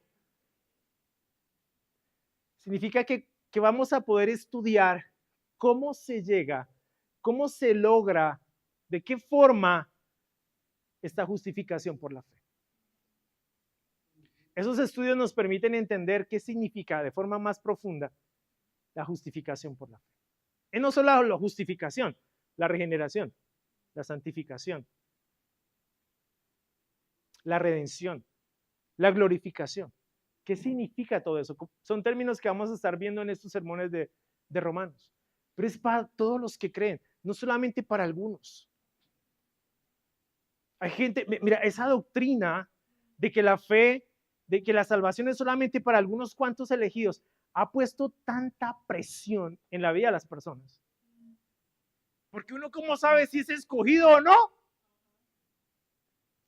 Significa que vamos a poder estudiar cómo se llega, cómo se logra, de qué forma esta justificación por la fe. Esos estudios nos permiten entender qué significa de forma más profunda la justificación por la fe. Y no solo la justificación, la regeneración, la santificación, la redención, la glorificación. ¿Qué significa todo eso? Son términos que vamos a estar viendo en estos sermones de Romanos. Pero es para todos los que creen, no solamente para algunos. Hay gente, mira, esa doctrina de que la fe, de que la salvación es solamente para algunos cuantos elegidos, ha puesto tanta presión en la vida de las personas. Porque uno, ¿cómo sabe si es escogido o no?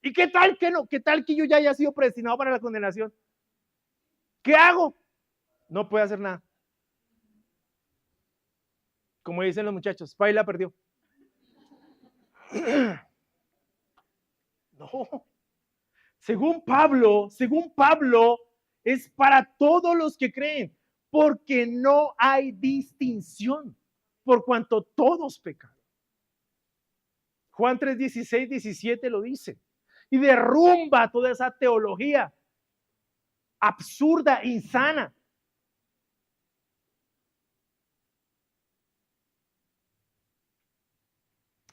¿Y qué tal que no? ¿Qué tal que yo ya haya sido predestinado para la condenación? ¿Qué hago? No puede hacer nada. Como dicen los muchachos, Paila perdió. No. Según Pablo, es para todos los que creen, porque no hay distinción, por cuanto todos pecan. Juan 3, 16, 17 lo dice. Y derrumba toda esa teología absurda, insana.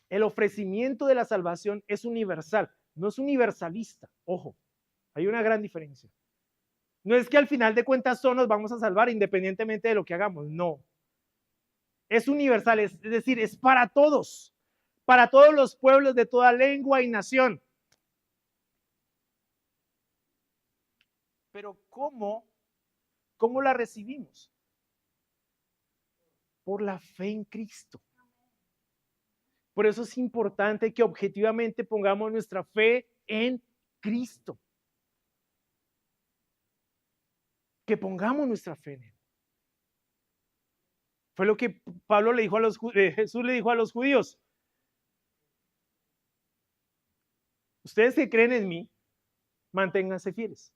El ofrecimiento de la salvación es universal, no es universalista. Ojo, hay una gran diferencia. No es que al final de cuentas todos nos vamos a salvar independientemente de lo que hagamos, no. Es universal, es decir, es para todos los pueblos de toda lengua y nación. Pero ¿cómo la recibimos? Por la fe en Cristo. Por eso es importante que objetivamente pongamos nuestra fe en Cristo. Que pongamos nuestra fe en Él. Fue lo que Pablo le dijo Jesús le dijo a los judíos. Ustedes que creen en mí, manténganse fieles.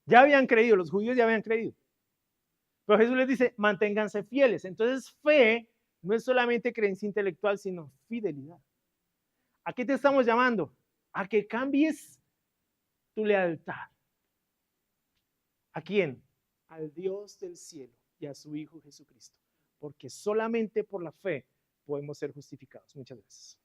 Ya habían creído, los judíos ya habían creído. Pero Jesús les dice, manténganse fieles. Entonces, fe no es solamente creencia intelectual, sino fidelidad. ¿A qué te estamos llamando? A que cambies tu lealtad. ¿A quién? Al Dios del cielo y a su Hijo Jesucristo. Porque solamente por la fe podemos ser justificados. Muchas gracias.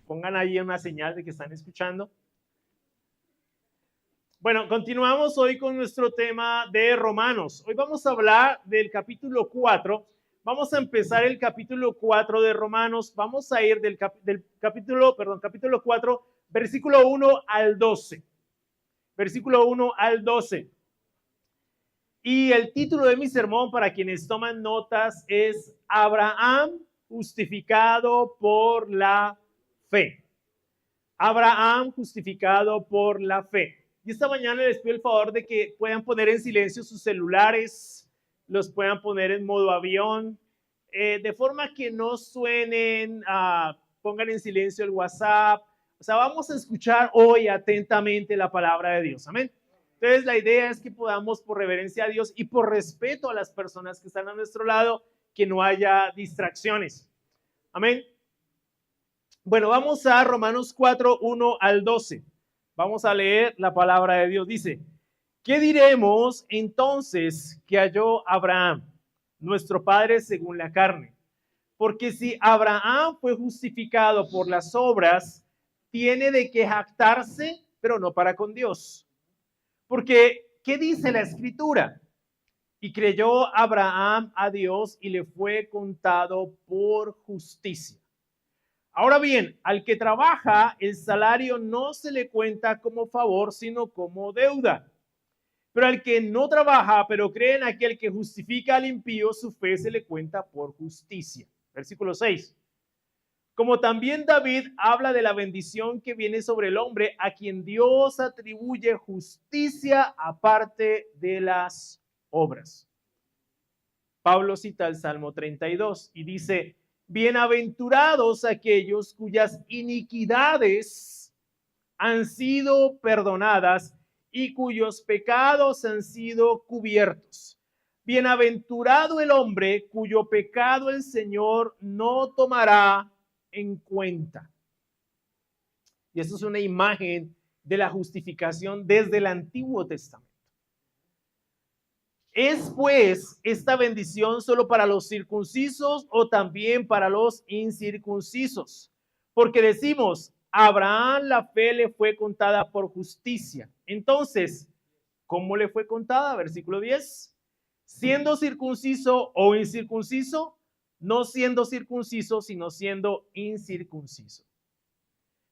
Pongan ahí una señal de que están escuchando. Bueno, continuamos hoy con nuestro tema de Romanos. Hoy vamos a hablar del capítulo 4. Vamos a empezar el capítulo 4 de Romanos. Vamos a ir del capítulo 4, versículo 1 al 12. Versículo 1 al 12. Y el título de mi sermón, para quienes toman notas, es Abraham justificado por la fe. Abraham justificado por la fe. Y esta mañana les pido el favor de que puedan poner en silencio sus celulares, los puedan poner en modo avión, de forma que no suenen, pongan en silencio el WhatsApp. O sea, vamos a escuchar hoy atentamente la palabra de Dios. Amén. Entonces, la idea es que podamos, por reverencia a Dios y por respeto a las personas que están a nuestro lado, que no haya distracciones. Amén. Bueno, vamos a Romanos 4, 1 al 12. Vamos a leer la palabra de Dios. Dice, ¿qué diremos entonces que halló Abraham, nuestro padre según la carne? Porque si Abraham fue justificado por las obras, tiene de qué jactarse, pero no para con Dios. Porque, ¿qué dice la Escritura? Y creyó Abraham a Dios y le fue contado por justicia. Ahora bien, al que trabaja, el salario no se le cuenta como favor, sino como deuda. Pero al que no trabaja, pero cree en aquel que justifica al impío, su fe se le cuenta por justicia. Versículo 6. Como también David habla de la bendición que viene sobre el hombre, a quien Dios atribuye justicia aparte de las obras. Pablo cita el Salmo 32 y dice, bienaventurados aquellos cuyas iniquidades han sido perdonadas y cuyos pecados han sido cubiertos. Bienaventurado el hombre cuyo pecado el Señor no tomará en cuenta. Y esto es una imagen de la justificación desde el Antiguo Testamento. ¿Es pues esta bendición solo para los circuncisos o también para los incircuncisos? Porque decimos, a Abraham la fe le fue contada por justicia. Entonces, ¿cómo le fue contada? Versículo 10. Siendo circunciso o incircunciso, no siendo circunciso, sino siendo incircunciso.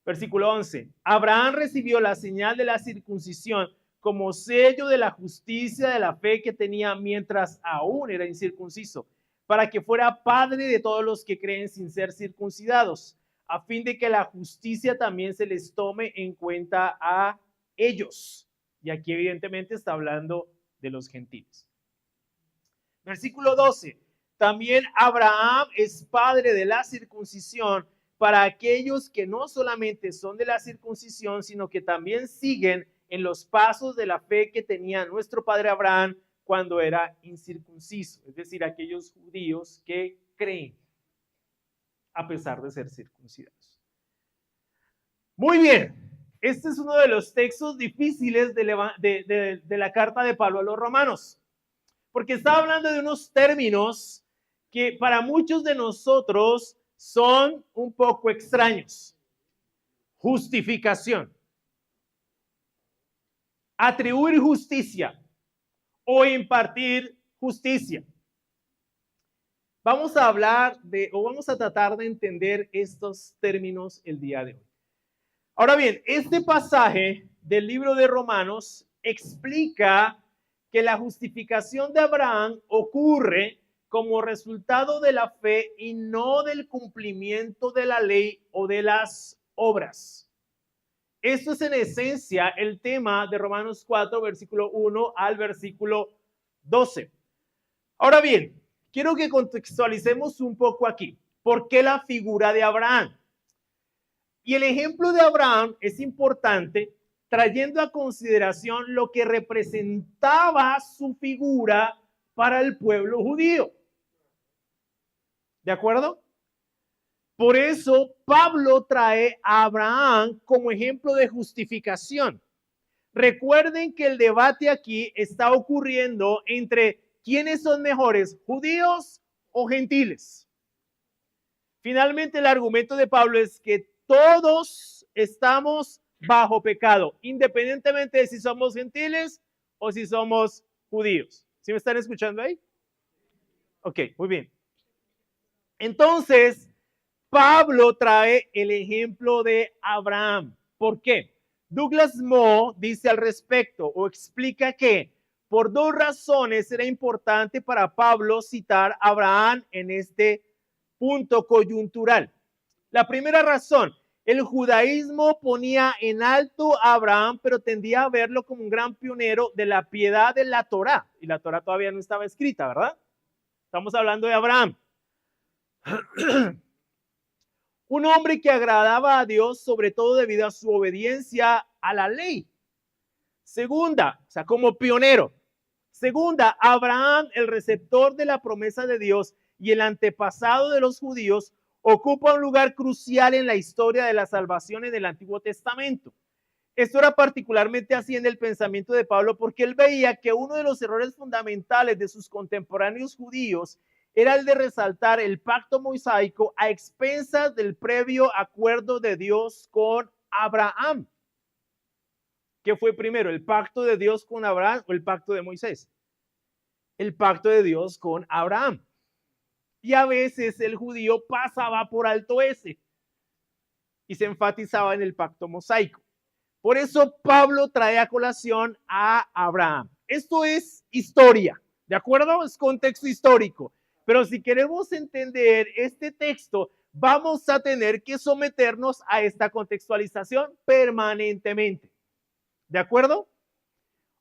Versículo 11. Abraham recibió la señal de la circuncisión como sello de la justicia de la fe que tenía mientras aún era incircunciso, para que fuera padre de todos los que creen sin ser circuncidados, a fin de que la justicia también se les tome en cuenta a ellos. Y aquí evidentemente está hablando de los gentiles. Versículo 12. También Abraham es padre de la circuncisión para aquellos que no solamente son de la circuncisión, sino que también siguen en los pasos de la fe que tenía nuestro padre Abraham cuando era incircunciso, es decir, aquellos judíos que creen a pesar de ser circuncidados. Muy bien, este es uno de los textos difíciles de la carta de Pablo a los romanos, porque está hablando de unos términos que para muchos de nosotros son un poco extraños. Justificación, atribuir justicia o impartir justicia. Vamos a hablar vamos a tratar de entender estos términos el día de hoy. Ahora bien, este pasaje del libro de Romanos explica que la justificación de Abraham ocurre como resultado de la fe y no del cumplimiento de la ley o de las obras. Esto es en esencia el tema de Romanos 4, versículo 1 al versículo 12. Ahora bien, quiero que contextualicemos un poco aquí. ¿Por qué la figura de Abraham? Y el ejemplo de Abraham es importante trayendo a consideración lo que representaba su figura para el pueblo judío. ¿De acuerdo? Por eso Pablo trae a Abraham como ejemplo de justificación. Recuerden que el debate aquí está ocurriendo entre quiénes son mejores, judíos o gentiles. Finalmente, el argumento de Pablo es que todos estamos bajo pecado, independientemente de si somos gentiles o si somos judíos. ¿Sí me están escuchando ahí? Ok, muy bien. Entonces, Pablo trae el ejemplo de Abraham. ¿Por qué? Douglas Moore dice al respecto o explica que por dos razones era importante para Pablo citar a Abraham en este punto coyuntural. La primera razón, el judaísmo ponía en alto a Abraham, pero tendía a verlo como un gran pionero de la piedad de la Torá. Y la Torá todavía no estaba escrita, ¿verdad? Estamos hablando de Abraham. Un hombre que agradaba a Dios, sobre todo debido a su obediencia a la ley. Segunda, o sea, como pionero. Segunda, Abraham, el receptor de la promesa de Dios y el antepasado de los judíos, ocupa un lugar crucial en la historia de la salvación en el Antiguo Testamento. Esto era particularmente así en el pensamiento de Pablo porque él veía que uno de los errores fundamentales de sus contemporáneos judíos era el de resaltar el pacto mosaico a expensas del previo acuerdo de Dios con Abraham. ¿Qué fue primero, el pacto de Dios con Abraham o el pacto de Moisés? El pacto de Dios con Abraham. Y a veces el judío pasaba por alto ese y se enfatizaba en el pacto mosaico. Por eso Pablo trae a colación a Abraham. Esto es historia, ¿de acuerdo? Es contexto histórico. Pero si queremos entender este texto, vamos a tener que someternos a esta contextualización permanentemente. ¿De acuerdo?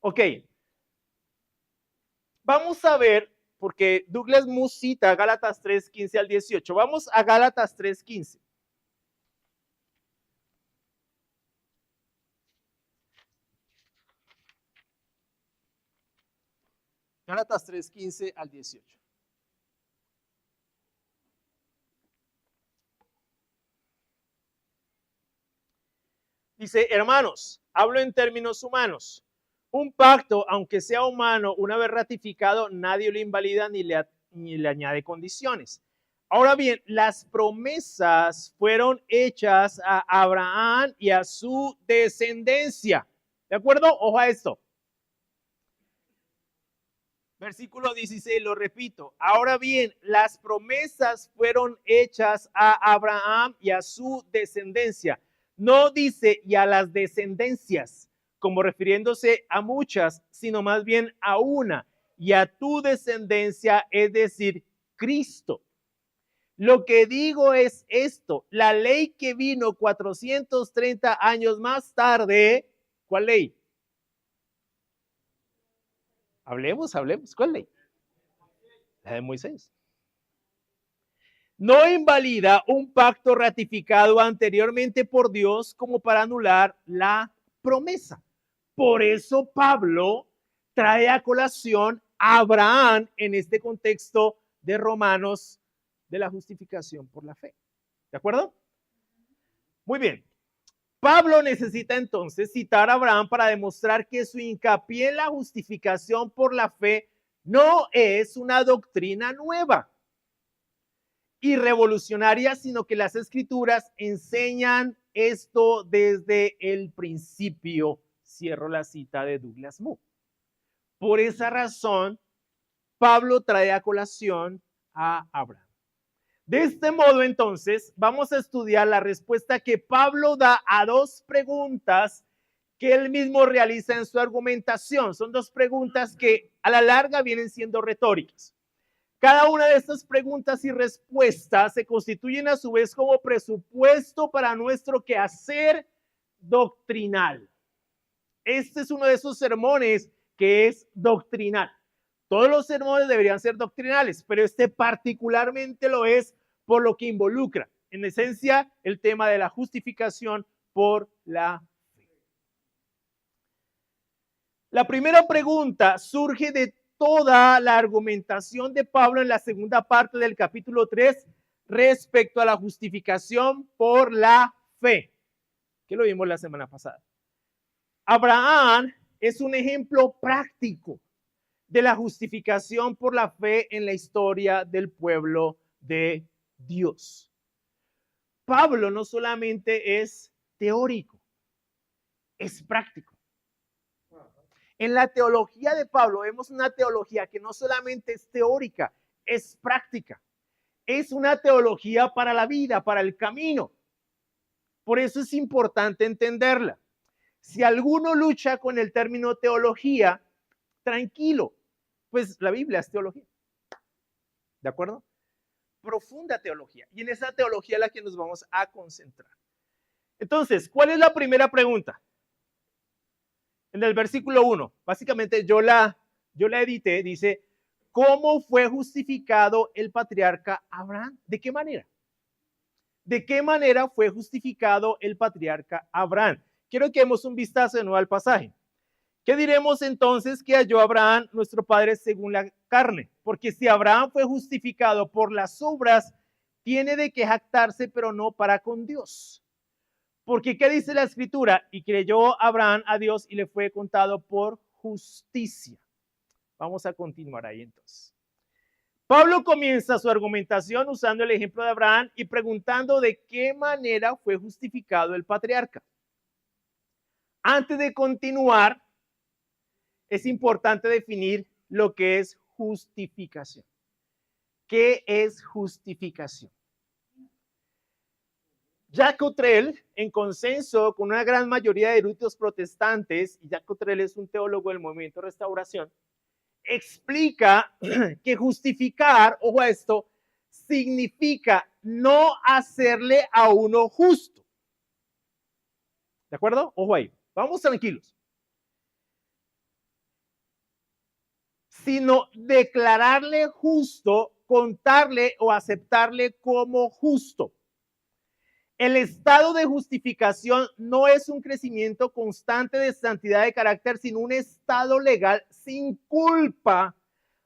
Ok. Vamos a ver, porque Douglas Moo cita Gálatas 3:15 al 18. Vamos a Gálatas 3:15. Gálatas 3:15 al 18. Dice, hermanos, hablo en términos humanos. Un pacto, aunque sea humano, una vez ratificado, nadie lo invalida ni le añade condiciones. Ahora bien, las promesas fueron hechas a Abraham y a su descendencia. ¿De acuerdo? Ojo a esto. Versículo 16, lo repito. Ahora bien, las promesas fueron hechas a Abraham y a su descendencia. No dice y a las descendencias, como refiriéndose a muchas, sino más bien a una, y a tu descendencia, es decir, Cristo. Lo que digo es esto, la ley que vino 430 años más tarde, ¿cuál ley? Hablemos, ¿cuál ley? La de Moisés. No invalida un pacto ratificado anteriormente por Dios como para anular la promesa. Por eso Pablo trae a colación a Abraham en este contexto de Romanos de la justificación por la fe. ¿De acuerdo? Muy bien. Pablo necesita entonces citar a Abraham para demostrar que su hincapié en la justificación por la fe no es una doctrina nueva y revolucionaria, sino que las escrituras enseñan esto desde el principio. Cierro la cita de Douglas Moo. Por esa razón, Pablo trae a colación a Abraham. De este modo, entonces, vamos a estudiar la respuesta que Pablo da a dos preguntas que él mismo realiza en su argumentación. Son dos preguntas que a la larga vienen siendo retóricas. Cada una de estas preguntas y respuestas se constituyen a su vez como presupuesto para nuestro quehacer doctrinal. Este es uno de esos sermones que es doctrinal. Todos los sermones deberían ser doctrinales, pero este particularmente lo es por lo que involucra, en esencia, el tema de la justificación por la fe. La primera pregunta surge de toda la argumentación de Pablo en la segunda parte del capítulo 3 respecto a la justificación por la fe, que lo vimos la semana pasada. Abraham es un ejemplo práctico de la justificación por la fe en la historia del pueblo de Dios. Pablo no solamente es teórico, es práctico. En la teología de Pablo vemos una teología que no solamente es teórica, es práctica. Es una teología para la vida, para el camino. Por eso es importante entenderla. Si alguno lucha con el término teología, tranquilo, pues la Biblia es teología. ¿De acuerdo? Profunda teología. Y en esa teología es la que nos vamos a concentrar. Entonces, ¿cuál es la primera pregunta? En el versículo 1, básicamente yo la edité, dice, ¿cómo fue justificado el patriarca Abraham? ¿De qué manera? ¿De qué manera fue justificado el patriarca Abraham? Quiero que demos un vistazo de nuevo al pasaje. ¿Qué diremos entonces que halló Abraham, nuestro padre, según la carne? Porque si Abraham fue justificado por las obras, tiene de qué jactarse, pero no para con Dios. Porque ¿qué dice la escritura? Y creyó Abraham a Dios y le fue contado por justicia. Vamos a continuar ahí entonces. Pablo comienza su argumentación usando el ejemplo de Abraham y preguntando de qué manera fue justificado el patriarca. Antes de continuar, es importante definir lo que es justificación. ¿Qué es justificación? Jacques Cottrell, en consenso con una gran mayoría de eruditos protestantes, y Jacques Cottrell es un teólogo del movimiento de restauración, explica que justificar, ojo a esto, significa no hacerle a uno justo. ¿De acuerdo? Ojo ahí. Vamos tranquilos. Sino declararle justo, contarle o aceptarle como justo. El estado de justificación no es un crecimiento constante de santidad de carácter, sino un estado legal sin culpa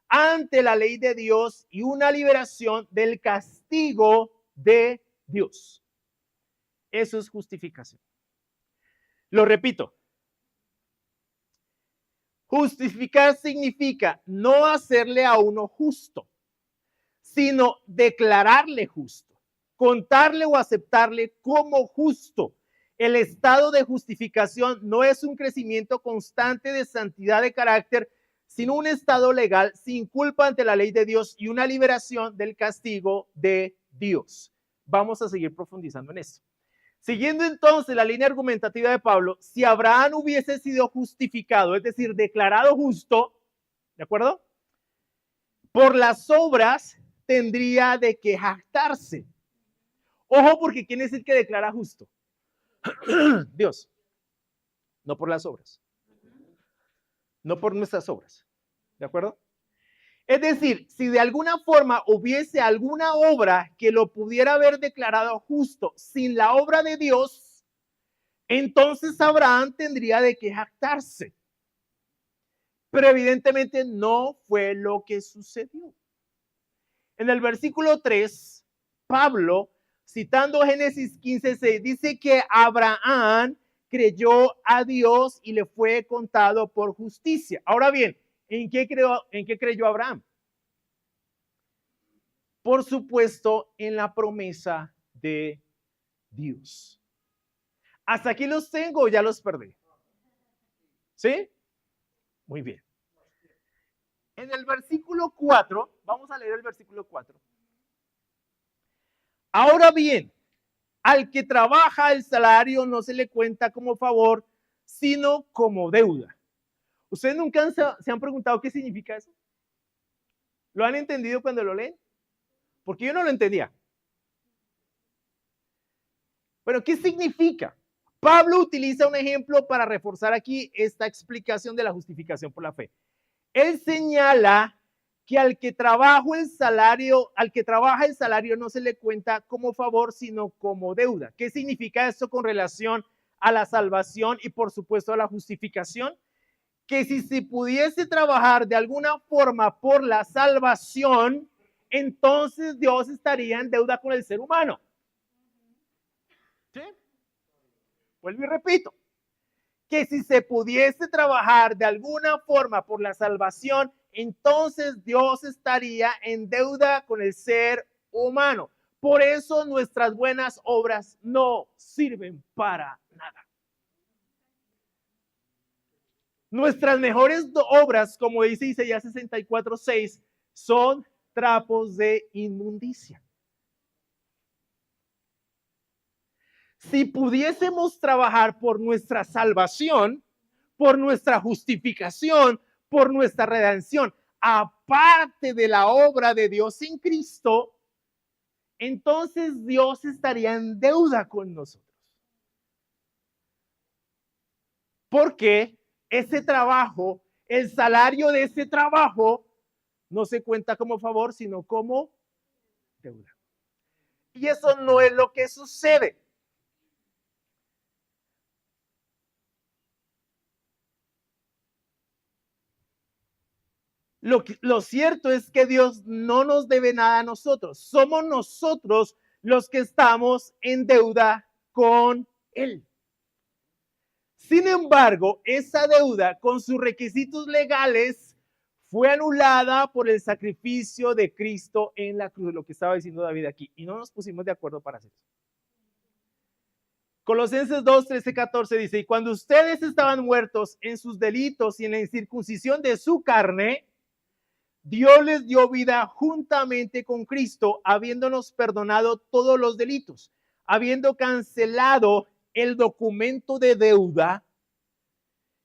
ante la ley de Dios y una liberación del castigo de Dios. Eso es justificación. Lo repito. Justificar significa no hacerle a uno justo, sino declararle justo. Contarle o aceptarle como justo. El estado de justificación no es un crecimiento constante de santidad de carácter, sino un estado legal sin culpa ante la ley de Dios y una liberación del castigo de Dios. Vamos a seguir profundizando en esto. Siguiendo entonces la línea argumentativa de Pablo, si Abraham hubiese sido justificado, es decir, declarado justo, ¿de acuerdo? Por las obras tendría de qué jactarse. Ojo, porque ¿quién es el que declara justo? Dios. No por las obras. No por nuestras obras. ¿De acuerdo? Es decir, si de alguna forma hubiese alguna obra que lo pudiera haber declarado justo sin la obra de Dios, entonces Abraham tendría de qué jactarse. Pero evidentemente no fue lo que sucedió. En el versículo 3, Pablo, citando Génesis 15:6, dice que Abraham creyó a Dios y le fue contado por justicia. Ahora bien, ¿en qué creyó Abraham? Por supuesto, en la promesa de Dios. ¿Hasta aquí los tengo o ya los perdí? ¿Sí? Muy bien. En el versículo 4, vamos a leer el versículo 4. Ahora bien, al que trabaja el salario no se le cuenta como favor, sino como deuda. ¿Ustedes nunca se han preguntado qué significa eso? ¿Lo han entendido cuando lo leen? Porque yo no lo entendía. Bueno, ¿qué significa? Pablo utiliza un ejemplo para reforzar aquí esta explicación de la justificación por la fe. Él señala que al que trabaja el salario no se le cuenta como favor, sino como deuda. ¿Qué significa esto con relación a la salvación y por supuesto a la justificación? Que si se pudiese trabajar de alguna forma por la salvación, entonces Dios estaría en deuda con el ser humano. ¿Sí? Vuelvo y repito. Que si se pudiese trabajar de alguna forma por la salvación, entonces Dios estaría en deuda con el ser humano. Por eso nuestras buenas obras no sirven para nada. Nuestras mejores obras, como dice Isaías 64:6, son trapos de inmundicia. Si pudiésemos trabajar por nuestra salvación, por nuestra justificación, por nuestra redención, aparte de la obra de Dios en Cristo, entonces Dios estaría en deuda con nosotros. Porque ese trabajo, el salario de ese trabajo, no se cuenta como favor, sino como deuda. Y eso no es lo que sucede. Lo cierto es que Dios no nos debe nada a nosotros. Somos nosotros los que estamos en deuda con Él. Sin embargo, esa deuda con sus requisitos legales fue anulada por el sacrificio de Cristo en la cruz, lo que estaba diciendo David aquí. Y no nos pusimos de acuerdo para hacer eso. Colosenses 2, 13, 14 dice, y cuando ustedes estaban muertos en sus delitos y en la incircuncisión de su carne, Dios les dio vida juntamente con Cristo, habiéndonos perdonado todos los delitos, habiendo cancelado el documento de deuda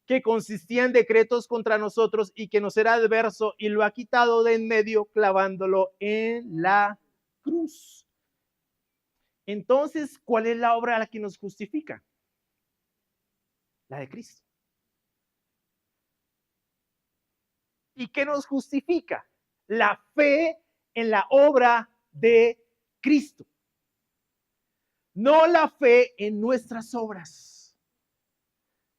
que consistía en decretos contra nosotros y que nos era adverso, y lo ha quitado de en medio clavándolo en la cruz. Entonces, ¿cuál es la obra a la que nos justifica? La de Cristo. ¿Y qué nos justifica? La fe en la obra de Cristo. No la fe en nuestras obras,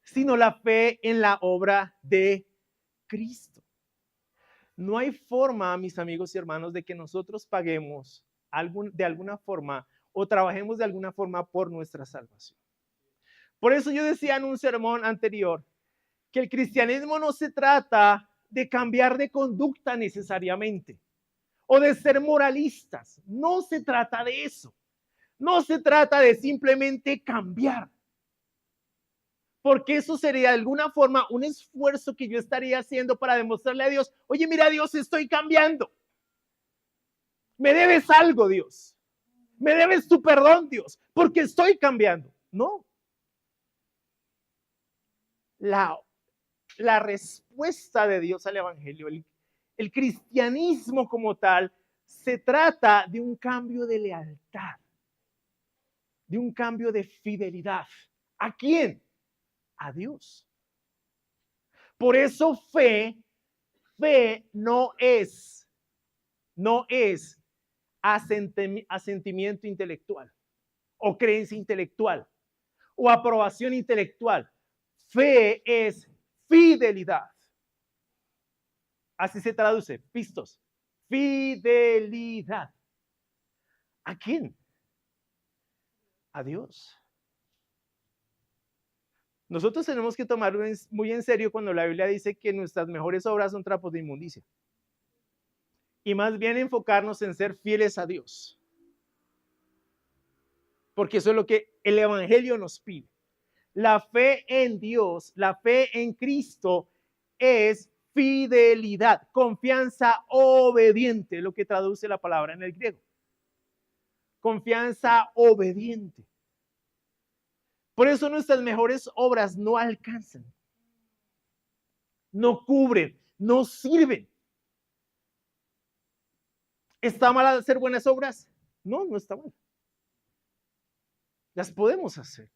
sino la fe en la obra de Cristo. No hay forma, mis amigos y hermanos, de que nosotros paguemos de alguna forma o trabajemos de alguna forma por nuestra salvación. Por eso yo decía en un sermón anterior que el cristianismo no se trata de cambiar de conducta necesariamente o de ser moralistas. No se trata de eso. No se trata de simplemente cambiar. Porque eso sería de alguna forma un esfuerzo que yo estaría haciendo para demostrarle a Dios, oye, mira, Dios, estoy cambiando. Me debes algo, Dios. Me debes tu perdón, Dios, porque estoy cambiando. No. La respuesta de Dios al Evangelio, el cristianismo como tal, se trata de un cambio de lealtad, de un cambio de fidelidad. ¿A quién? A Dios. Por eso fe no es asentimiento intelectual o creencia intelectual o aprobación intelectual. Fe es fidelidad. Así se traduce, pistos. Fidelidad. ¿A quién? A Dios. Nosotros tenemos que tomarlo muy en serio cuando la Biblia dice que nuestras mejores obras son trapos de inmundicia. Y más bien enfocarnos en ser fieles a Dios. Porque eso es lo que el Evangelio nos pide. La fe en Dios, la fe en Cristo es fidelidad, confianza obediente, lo que traduce la palabra en el griego. Confianza obediente. Por eso nuestras mejores obras no alcanzan, no cubren, no sirven. ¿Está mal hacer buenas obras? No, no está mal. Las podemos hacer.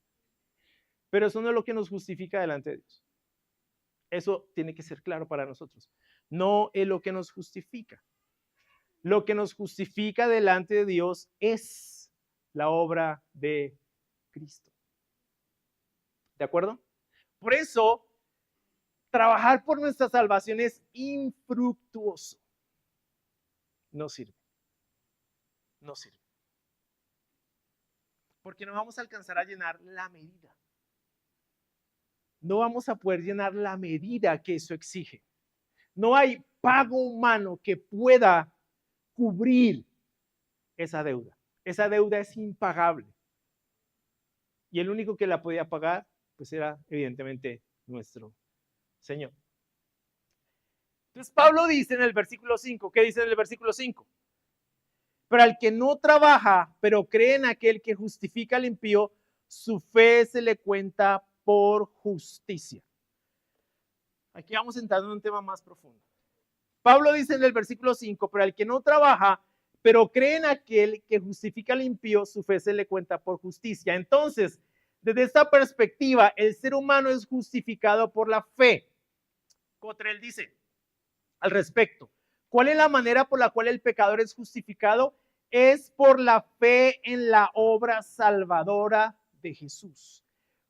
Pero eso no es lo que nos justifica delante de Dios. Eso tiene que ser claro para nosotros. No es lo que nos justifica. Lo que nos justifica delante de Dios es la obra de Cristo. ¿De acuerdo? Por eso, trabajar por nuestra salvación es infructuoso. No sirve. No sirve. Porque no vamos a alcanzar a llenar la medida. No vamos a poder llenar la medida que eso exige. No hay pago humano que pueda cubrir esa deuda. Esa deuda es impagable. Y el único que la podía pagar, pues era evidentemente nuestro Señor. Entonces Pablo dice en el versículo 5, ¿qué dice en el versículo 5? Pero al que no trabaja, pero cree en aquel que justifica al impío, su fe se le cuenta por justicia. Aquí vamos entrando en un tema más profundo. Pablo dice en el versículo 5, pero al que no trabaja, pero cree en aquel que justifica al impío, su fe se le cuenta por justicia. Entonces, desde esta perspectiva, el ser humano es justificado por la fe. Cottrell dice al respecto, ¿cuál es la manera por la cual el pecador es justificado? Es por la fe en la obra salvadora de Jesús.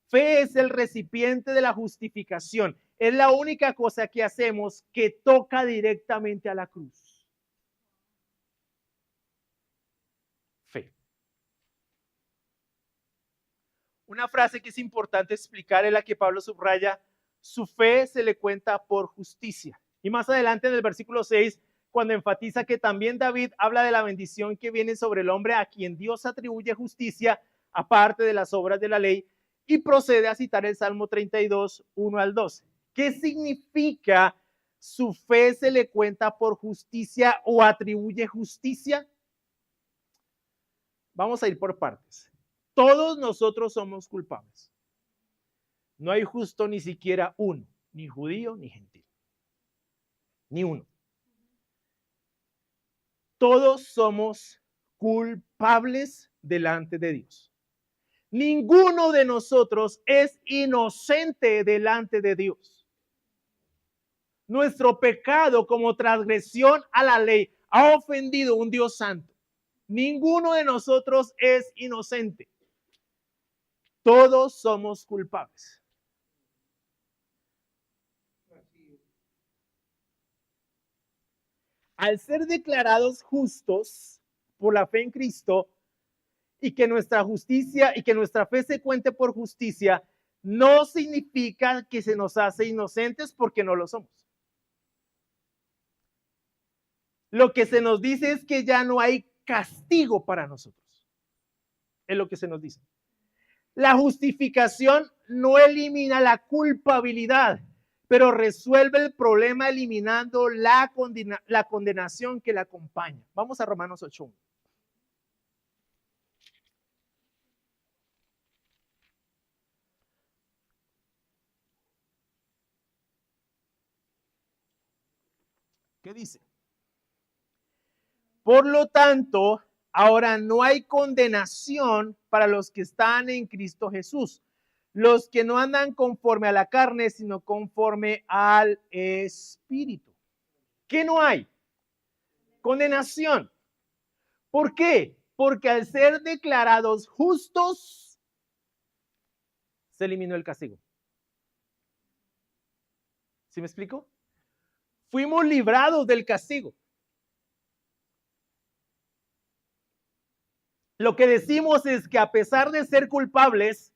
Fe es el recipiente de la justificación. Es la única cosa que hacemos que toca directamente a la cruz. Fe. Una frase que es importante explicar es la que Pablo subraya: su fe se le cuenta por justicia. Y más adelante en el versículo 6, cuando enfatiza que también David habla de la bendición que viene sobre el hombre a quien Dios atribuye justicia, aparte de las obras de la ley, y procede a citar el Salmo 32, 1 al 12. ¿Qué significa su fe se le cuenta por justicia o atribuye justicia? Vamos a ir por partes. Todos nosotros somos culpables. No hay justo ni siquiera uno, ni judío ni gentil. Ni uno. Todos somos culpables delante de Dios. Ninguno de nosotros es inocente delante de Dios. Nuestro pecado como transgresión a la ley ha ofendido a un Dios santo. Ninguno de nosotros es inocente. Todos somos culpables. Al ser declarados justos por la fe en Cristo y que nuestra justicia y que nuestra fe se cuente por justicia, no significa que se nos hace inocentes, porque no lo somos. Lo que se nos dice es que ya no hay castigo para nosotros. Es lo que se nos dice. La justificación no elimina la culpabilidad, pero resuelve el problema eliminando la condenación que la acompaña. Vamos a Romanos 8:1. ¿Qué dice? Por lo tanto, ahora no hay condenación para los que están en Cristo Jesús, los que no andan conforme a la carne, sino conforme al Espíritu. ¿Qué no hay? Condenación. ¿Por qué? Porque al ser declarados justos, se eliminó el castigo. ¿Sí me explico? Fuimos librados del castigo. Lo que decimos es que a pesar de ser culpables,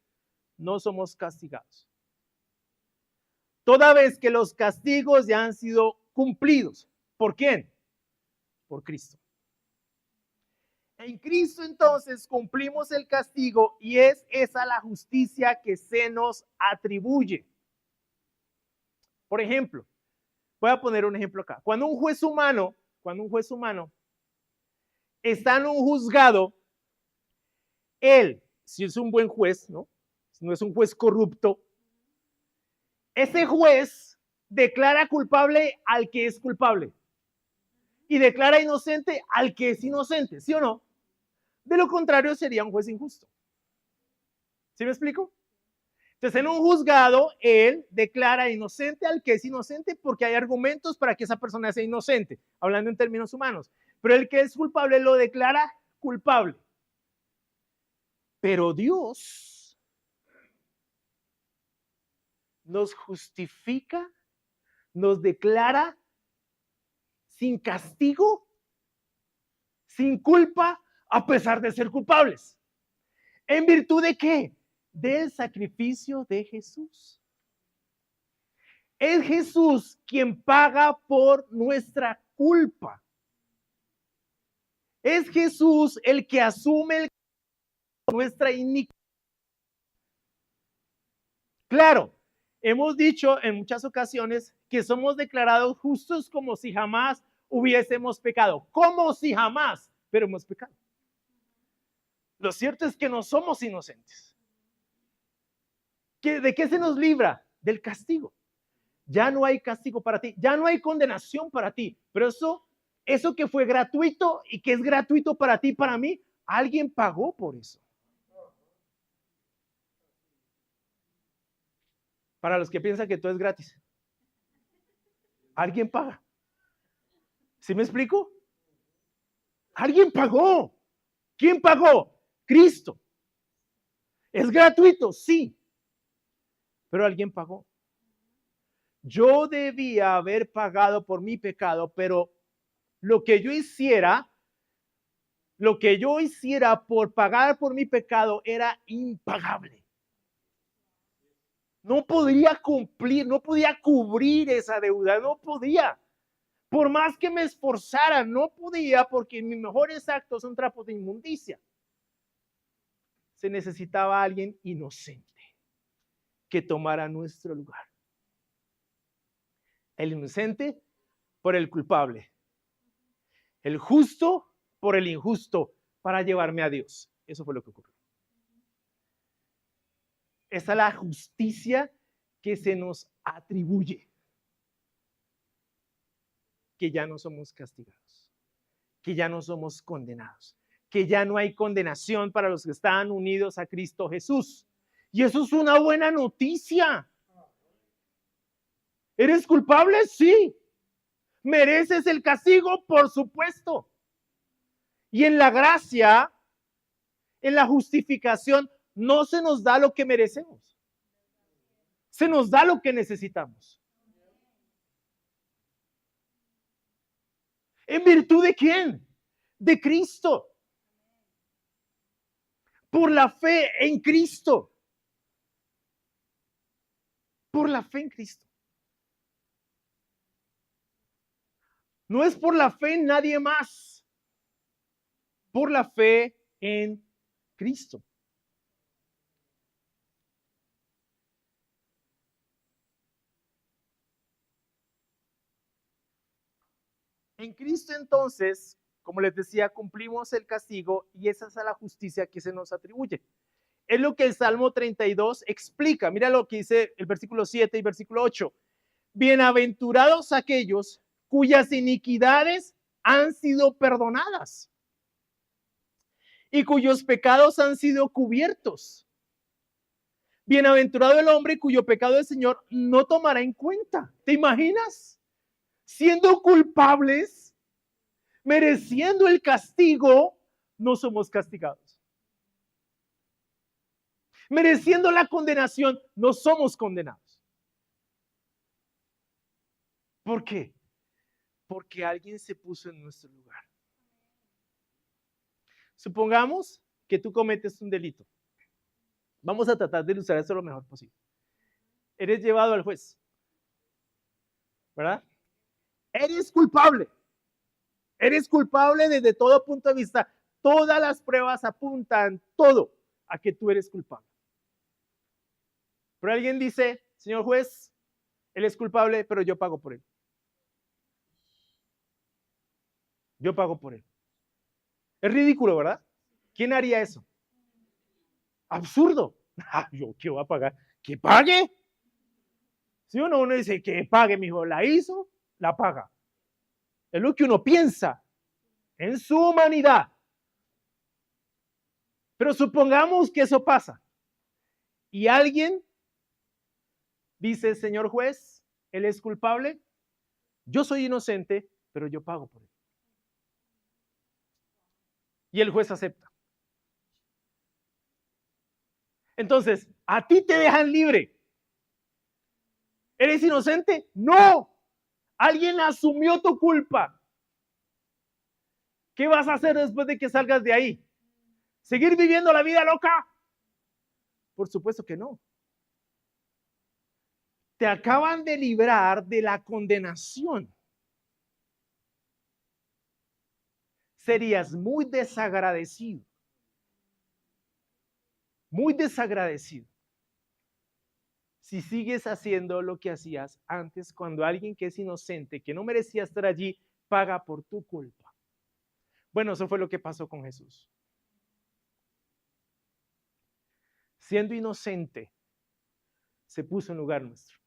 no somos castigados. Toda vez que los castigos ya han sido cumplidos. ¿Por quién? Por Cristo. En Cristo entonces cumplimos el castigo y es esa la justicia que se nos atribuye. Por ejemplo, voy a poner un ejemplo acá. Cuando un juez humano está en un juzgado, él, si es un buen juez, ¿no? No es un juez corrupto, ese juez declara culpable al que es culpable y declara inocente al que es inocente, ¿sí o no? De lo contrario sería un juez injusto. ¿Sí me explico? Entonces en un juzgado él declara inocente al que es inocente porque hay argumentos para que esa persona sea inocente, hablando en términos humanos, pero el que es culpable lo declara culpable. Pero Dios nos justifica, nos declara sin castigo, sin culpa, a pesar de ser culpables. ¿En virtud de qué? Del sacrificio de Jesús. Es Jesús quien paga por nuestra culpa. Es Jesús el que asume nuestra iniquidad. Claro, hemos dicho en muchas ocasiones que somos declarados justos como si jamás hubiésemos pecado, como si jamás, pero hemos pecado. Lo cierto es que no somos inocentes. ¿De qué se nos libra? Del castigo. Ya no hay castigo para ti, ya no hay condenación para ti, pero eso que fue gratuito y que es gratuito para ti, para mí, alguien pagó por eso. Para los que piensan que todo es gratis, alguien paga. ¿Sí me explico? Alguien pagó. ¿Quién pagó? Cristo. ¿Es gratuito? Sí. Pero alguien pagó. Yo debía haber pagado por mi pecado, pero lo que yo hiciera por pagar por mi pecado era impagable. No podría cumplir, no podía cubrir esa deuda, no podía. Por más que me esforzara, no podía, porque mis mejores actos son trapos de inmundicia. Se necesitaba alguien inocente que tomara nuestro lugar. El inocente por el culpable. El justo por el injusto para llevarme a Dios. Eso fue lo que ocurrió. Esa es la justicia que se nos atribuye. Que ya no somos castigados. Que ya no somos condenados. Que ya no hay condenación para los que están unidos a Cristo Jesús. Y eso es una buena noticia. ¿Eres culpable? Sí. ¿Mereces el castigo? Por supuesto. Y en la gracia, en la justificación, no se nos da lo que merecemos. Se nos da lo que necesitamos. ¿En virtud de quién? De Cristo. Por la fe en Cristo. Por la fe en Cristo. No es por la fe en nadie más. Por la fe en Cristo. En Cristo entonces, como les decía, cumplimos el castigo y esa es la justicia que se nos atribuye. Es lo que el Salmo 32 explica. Mira lo que dice el versículo 7 y versículo 8. Bienaventurados aquellos cuyas iniquidades han sido perdonadas y cuyos pecados han sido cubiertos. Bienaventurado el hombre cuyo pecado el Señor no tomará en cuenta. ¿Te imaginas? Siendo culpables, mereciendo el castigo, no somos castigados. Mereciendo la condenación, no somos condenados. ¿Por qué? Porque alguien se puso en nuestro lugar. Supongamos que tú cometes un delito. Vamos a tratar de ilustrar esto lo mejor posible. Eres llevado al juez, ¿verdad? Eres culpable. Eres culpable desde todo punto de vista. Todas las pruebas apuntan todo a que tú eres culpable. Pero alguien dice, señor juez, él es culpable, pero yo pago por él. Yo pago por él. Es ridículo, ¿verdad? ¿Quién haría eso? Absurdo. ¿Yo qué voy a pagar? ¿Que pague? Si uno dice que pague, mijo, la hizo, la paga. Es lo que uno piensa en su humanidad. Pero supongamos que eso pasa. Y alguien dice, señor juez, él es culpable, yo soy inocente, pero yo pago por él. Y el juez acepta. Entonces, a ti te dejan libre. ¿Eres inocente? No. Alguien asumió tu culpa. ¿Qué vas a hacer después de que salgas de ahí? ¿Seguir viviendo la vida loca? Por supuesto que no. Te acaban de librar de la condenación. serías muy desagradecido si sigues haciendo lo que hacías antes, cuando alguien que es inocente, que no merecía estar allí, paga por tu culpa. Bueno, eso fue lo que pasó con Jesús. Siendo inocente, se puso en lugar nuestro.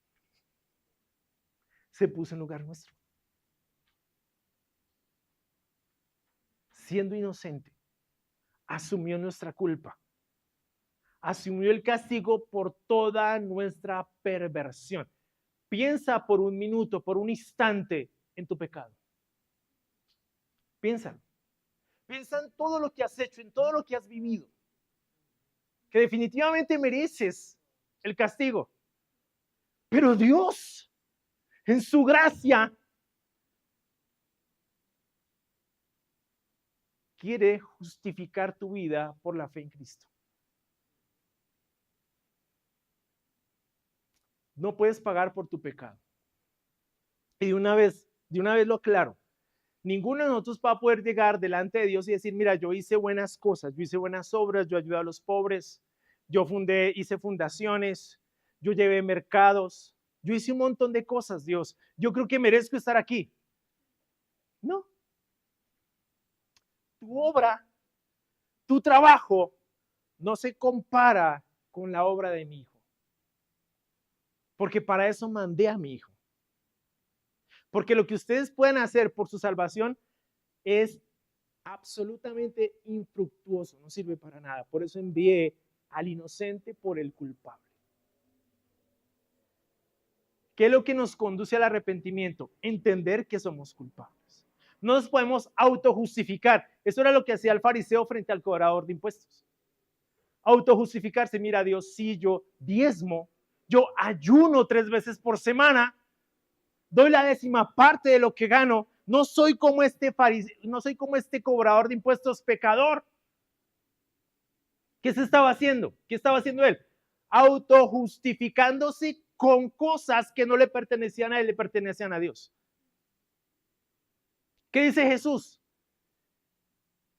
Se puso en lugar nuestro. Siendo inocente, asumió nuestra culpa. Asumió el castigo por toda nuestra perversión. Piensa por un minuto, por un instante en tu pecado. Piensa. Piensa en todo lo que has hecho, en todo lo que has vivido. Que definitivamente mereces el castigo. Pero Dios, en su gracia, quiere justificar tu vida por la fe en Cristo. No puedes pagar por tu pecado. Y de una vez lo aclaro. Ninguno de nosotros va a poder llegar delante de Dios y decir, mira, yo hice buenas cosas, yo hice buenas obras, yo ayudé a los pobres, yo hice fundaciones, yo llevé mercados, yo hice un montón de cosas, Dios. Yo creo que merezco estar aquí. No. Tu obra, tu trabajo, no se compara con la obra de mi hijo. Porque para eso mandé a mi hijo. Porque lo que ustedes pueden hacer por su salvación es absolutamente infructuoso, no sirve para nada. Por eso envié al inocente por el culpable. ¿Qué es lo que nos conduce al arrepentimiento? Entender que somos culpables. No nos podemos autojustificar. Eso era lo que hacía el fariseo frente al cobrador de impuestos. Autojustificarse, mira Dios, sí, yo diezmo, yo ayuno 3 veces por semana, doy la 10ª parte de lo que gano, no soy como este fariseo, no soy como este cobrador de impuestos pecador. ¿Qué se estaba haciendo? ¿Qué estaba haciendo él? Autojustificándose con cosas que no le pertenecían a él, le pertenecían a Dios. ¿Qué dice Jesús?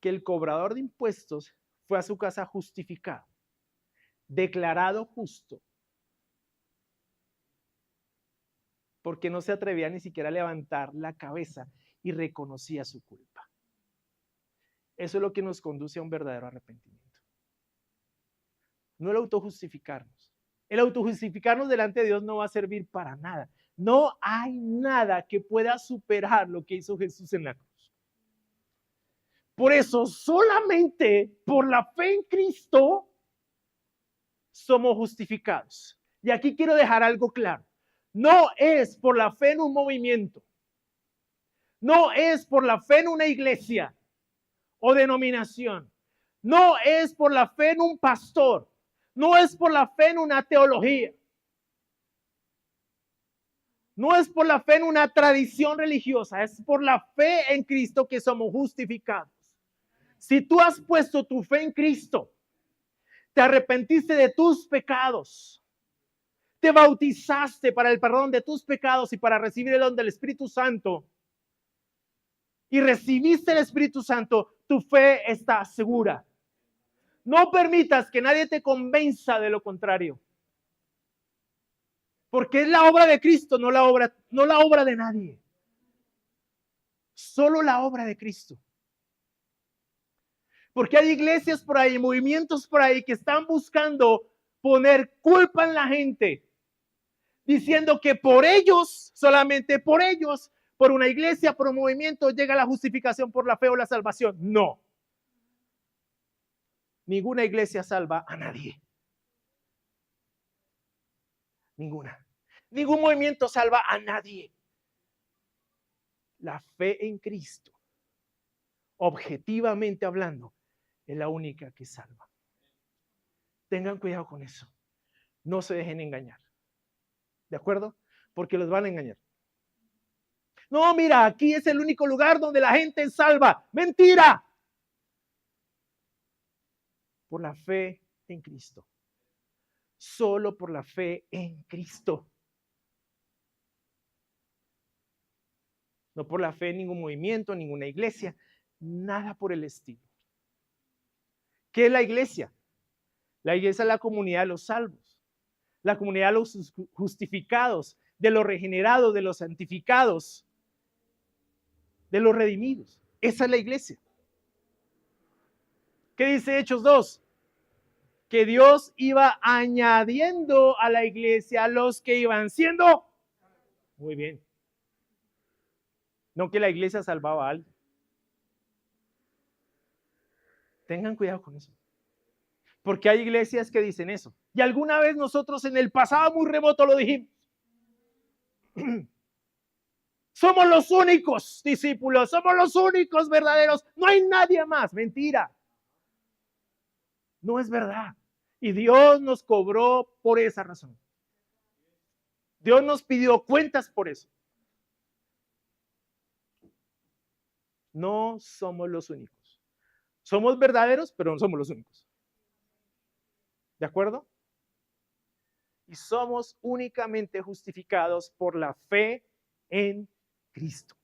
Que el cobrador de impuestos fue a su casa justificado, declarado justo, porque no se atrevía ni siquiera a levantar la cabeza y reconocía su culpa. Eso es lo que nos conduce a un verdadero arrepentimiento. No el autojustificarnos. El autojustificarnos delante de Dios no va a servir para nada. No hay nada que pueda superar lo que hizo Jesús en la cruz. Por eso, solamente por la fe en Cristo somos justificados. Y aquí quiero dejar algo claro. No es por la fe en un movimiento. No es por la fe en una iglesia o denominación. No es por la fe en un pastor. No es por la fe en una teología. No es por la fe en una tradición religiosa. Es por la fe en Cristo que somos justificados. Si tú has puesto tu fe en Cristo, te arrepentiste de tus pecados, te bautizaste para el perdón de tus pecados y para recibir el don del Espíritu Santo, y recibiste el Espíritu Santo, tu fe está segura. No permitas que nadie te convenza de lo contrario. Porque es la obra de Cristo, no la obra de nadie. Solo la obra de Cristo. Porque hay iglesias por ahí, movimientos por ahí que están buscando poner culpa en la gente, diciendo que por ellos, solamente por ellos, por una iglesia, por un movimiento, llega la justificación por la fe o la salvación. No. Ninguna iglesia salva a nadie. Ninguna. Ningún movimiento salva a nadie. La fe en Cristo, objetivamente hablando, es la única que salva. Tengan cuidado con eso. No se dejen engañar. ¿De acuerdo? Porque los van a engañar. No, mira, aquí es el único lugar donde la gente es salva. ¡Mentira! Por la fe en Cristo. Solo por la fe en Cristo. No por la fe en ningún movimiento, ninguna iglesia. Nada por el estilo. ¿Qué es la iglesia? La iglesia es la comunidad de los salvos, la comunidad de los justificados, de los regenerados, de los santificados, de los redimidos. Esa es la iglesia. ¿Qué dice Hechos 2? Que Dios iba añadiendo a la iglesia a los que iban siendo. Muy bien. No que la iglesia salvaba a alguien. Tengan cuidado con eso. Porque hay iglesias que dicen eso. Y alguna vez nosotros en el pasado muy remoto lo dijimos. Somos los únicos discípulos, somos los únicos verdaderos. No hay nadie más. Mentira. No es verdad. Y Dios nos cobró por esa razón. Dios nos pidió cuentas por eso. No somos los únicos. Somos verdaderos, pero no somos los únicos. ¿De acuerdo? Y somos únicamente justificados por la fe en Cristo.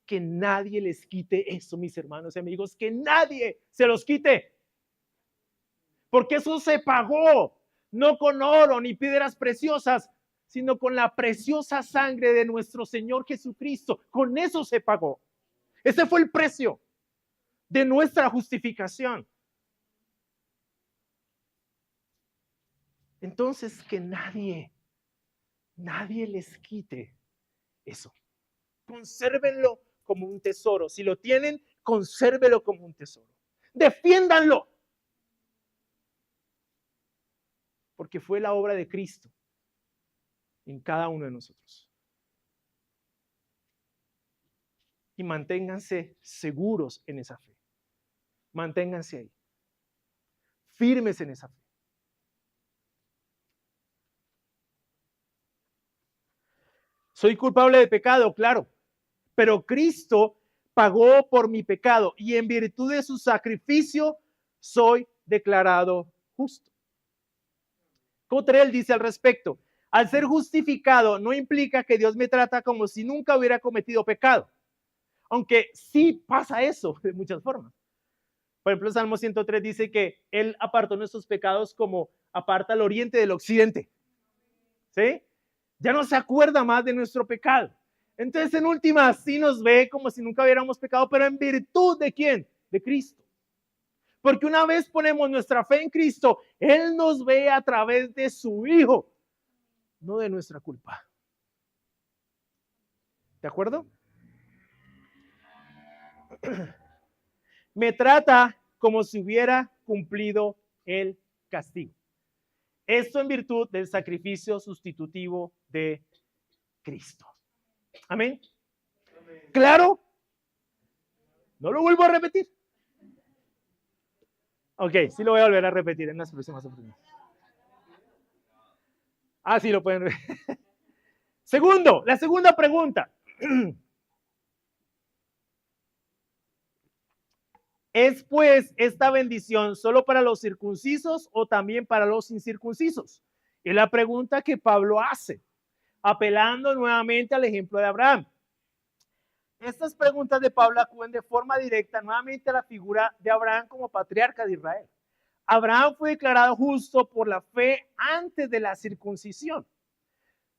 Que nadie les quite eso, mis hermanos y amigos, que nadie se los quite. Porque eso se pagó, no con oro ni piedras preciosas, sino con la preciosa sangre de nuestro Señor Jesucristo. Con eso se pagó. Ese fue el precio de nuestra justificación. Entonces, que nadie les quite eso. Consérvenlo como un tesoro. Si lo tienen, consérvelo como un tesoro. Defiéndanlo. Porque fue la obra de Cristo en cada uno de nosotros. Y manténganse seguros en esa fe. Manténganse ahí. Firmes en esa fe. Soy culpable de pecado, claro, pero Cristo pagó por mi pecado y en virtud de su sacrificio soy declarado justo. Cottrell dice al respecto: al ser justificado no implica que Dios me trata como si nunca hubiera cometido pecado, aunque sí pasa eso de muchas formas. Por ejemplo, el Salmo 103 dice que Él apartó nuestros pecados como aparta el oriente del occidente. ¿Sí? Ya no se acuerda más de nuestro pecado. Entonces, en última, sí nos ve como si nunca hubiéramos pecado, pero en virtud de ¿quién? De Cristo. Porque una vez ponemos nuestra fe en Cristo, Él nos ve a través de su Hijo, no de nuestra culpa. ¿De acuerdo? Me trata como si hubiera cumplido el castigo. Esto en virtud del sacrificio sustitutivo de Cristo. Amén. ¿Claro? No lo vuelvo a repetir. Ok, sí lo voy a volver a repetir en las próximas oportunidades. Ah, sí lo pueden ver. Segundo, la segunda pregunta. ¿Es pues esta bendición solo para los circuncisos o también para los incircuncisos? Es la pregunta que Pablo hace, apelando nuevamente al ejemplo de Abraham. Estas preguntas de Pablo acuden de forma directa nuevamente a la figura de Abraham como patriarca de Israel. Abraham fue declarado justo por la fe antes de la circuncisión,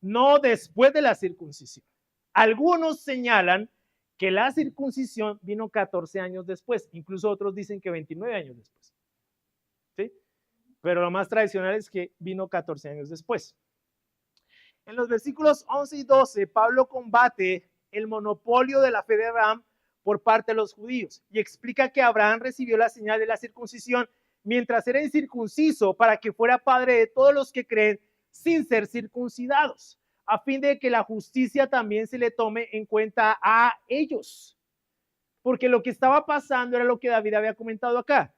no después de la circuncisión. Algunos señalan que la circuncisión vino 14 años después, incluso otros dicen que 29 años después. ¿Sí? Pero lo más tradicional es que vino 14 años después. En los versículos 11 y 12, Pablo combate el monopolio de la fe de Abraham por parte de los judíos y explica que Abraham recibió la señal de la circuncisión mientras era incircunciso para que fuera padre de todos los que creen sin ser circuncidados, a fin de que la justicia también se le tome en cuenta a ellos. Porque lo que estaba pasando era lo que David había comentado acá.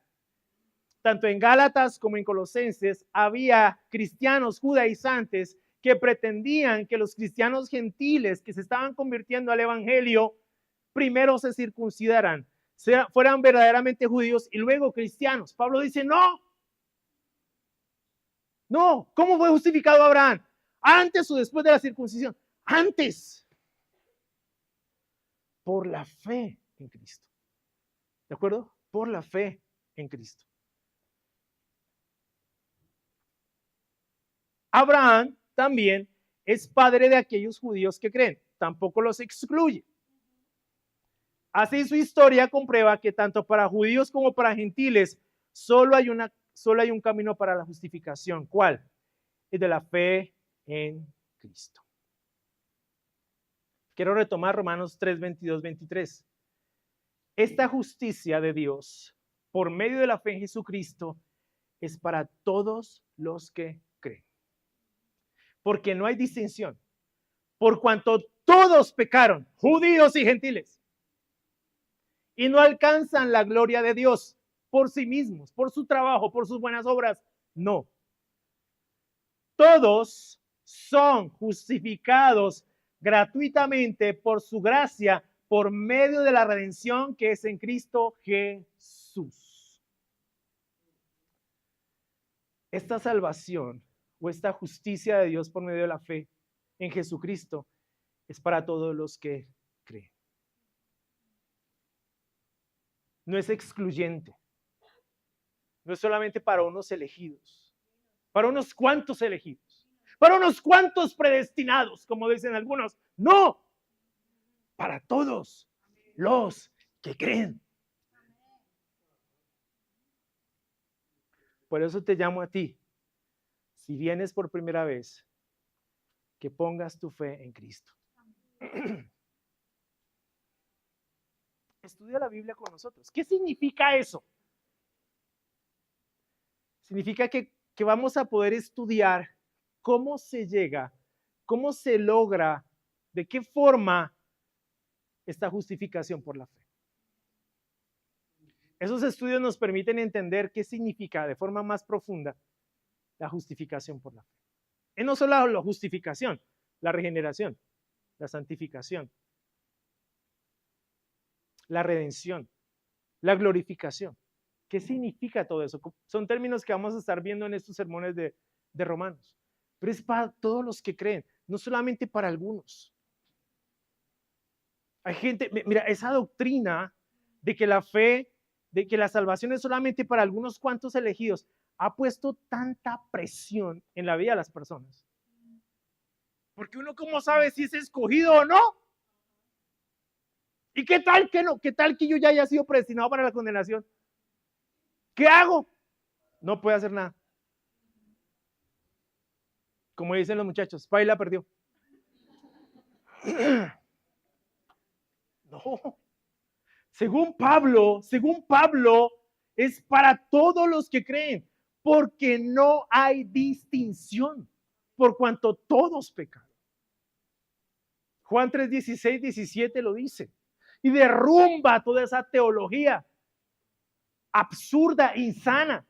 Tanto en Gálatas como en Colosenses había cristianos judaizantes que pretendían que los cristianos gentiles que se estaban convirtiendo al evangelio primero se circuncidaran, fueran verdaderamente judíos y luego cristianos. Pablo dice, no. ¿Cómo fue justificado Abraham? ¿Antes o después de la circuncisión? Antes. Por la fe en Cristo. ¿De acuerdo? Por la fe en Cristo. Abraham también es padre de aquellos judíos que creen. Tampoco los excluye. Así su historia comprueba que tanto para judíos como para gentiles solo hay un camino para la justificación. ¿Cuál? El de la fe en Cristo. Quiero retomar Romanos 3, 22, 23. Esta justicia de Dios por medio de la fe en Jesucristo es para todos los que creen. Porque no hay distinción. Por cuanto todos pecaron, judíos y gentiles, y no alcanzan la gloria de Dios por sí mismos, por su trabajo, por sus buenas obras. No. Todos son justificados gratuitamente por su gracia, por medio de la redención que es en Cristo Jesús. Esta salvación o esta justicia de Dios por medio de la fe en Jesucristo es para todos los que creen. No es excluyente. No es solamente para unos elegidos, para unos cuantos elegidos, para unos cuantos predestinados, como dicen algunos. No, para todos los que creen. Por eso te llamo a ti, si vienes por primera vez, que pongas tu fe en Cristo. Estudia la Biblia con nosotros. ¿Qué significa eso? Significa que vamos a poder estudiar cómo se llega, cómo se logra, de qué forma esta justificación por la fe. Esos estudios nos permiten entender qué significa de forma más profunda la justificación por la fe. Y no solo la justificación, la regeneración, la santificación, la redención, la glorificación. ¿Qué significa todo eso? Son términos que vamos a estar viendo en estos sermones de Romanos. Pero es para todos los que creen, no solamente para algunos. Hay gente, mira, esa doctrina de que la fe, de que la salvación es solamente para algunos cuantos elegidos, ha puesto tanta presión en la vida de las personas. Porque uno, ¿cómo sabe si es escogido o no? ¿Y qué tal que no? ¿Qué tal que yo ya haya sido predestinado para la condenación? ¿Qué hago? No puede hacer nada. Como dicen los muchachos, Paila perdió. No. Según Pablo, es para todos los que creen, porque no hay distinción, por cuanto todos pecan. Juan 3, 16, 17 lo dice. Y derrumba toda esa teología absurda, insana.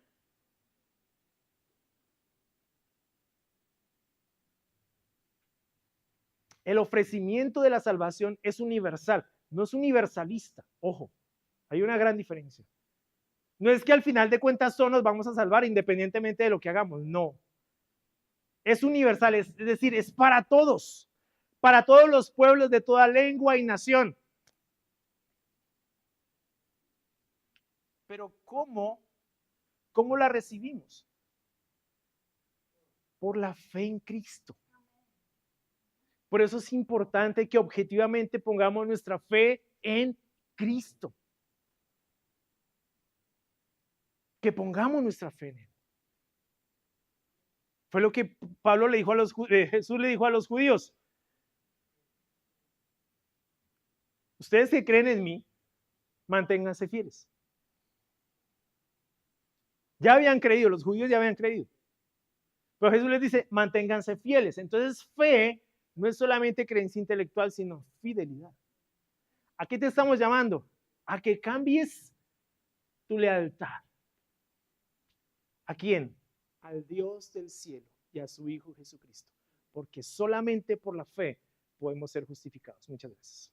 El ofrecimiento de la salvación es universal, no es universalista. Ojo, hay una gran diferencia. No es que al final de cuentas todos nos vamos a salvar independientemente de lo que hagamos, no. Es universal, es decir, es para todos los pueblos de toda lengua y nación. Pero ¿cómo la recibimos? Por la fe en Cristo. Por eso es importante que objetivamente pongamos nuestra fe en Cristo. Que pongamos nuestra fe en Él. Fue lo que Pablo le dijo a Jesús le dijo a los judíos. Ustedes que creen en mí, manténganse fieles. Ya habían creído, los judíos ya habían creído. Pero Jesús les dice, manténganse fieles. Entonces, fe no es solamente creencia intelectual, sino fidelidad. ¿A qué te estamos llamando? A que cambies tu lealtad. ¿A quién? Al Dios del cielo y a su Hijo Jesucristo. Porque solamente por la fe podemos ser justificados. Muchas gracias.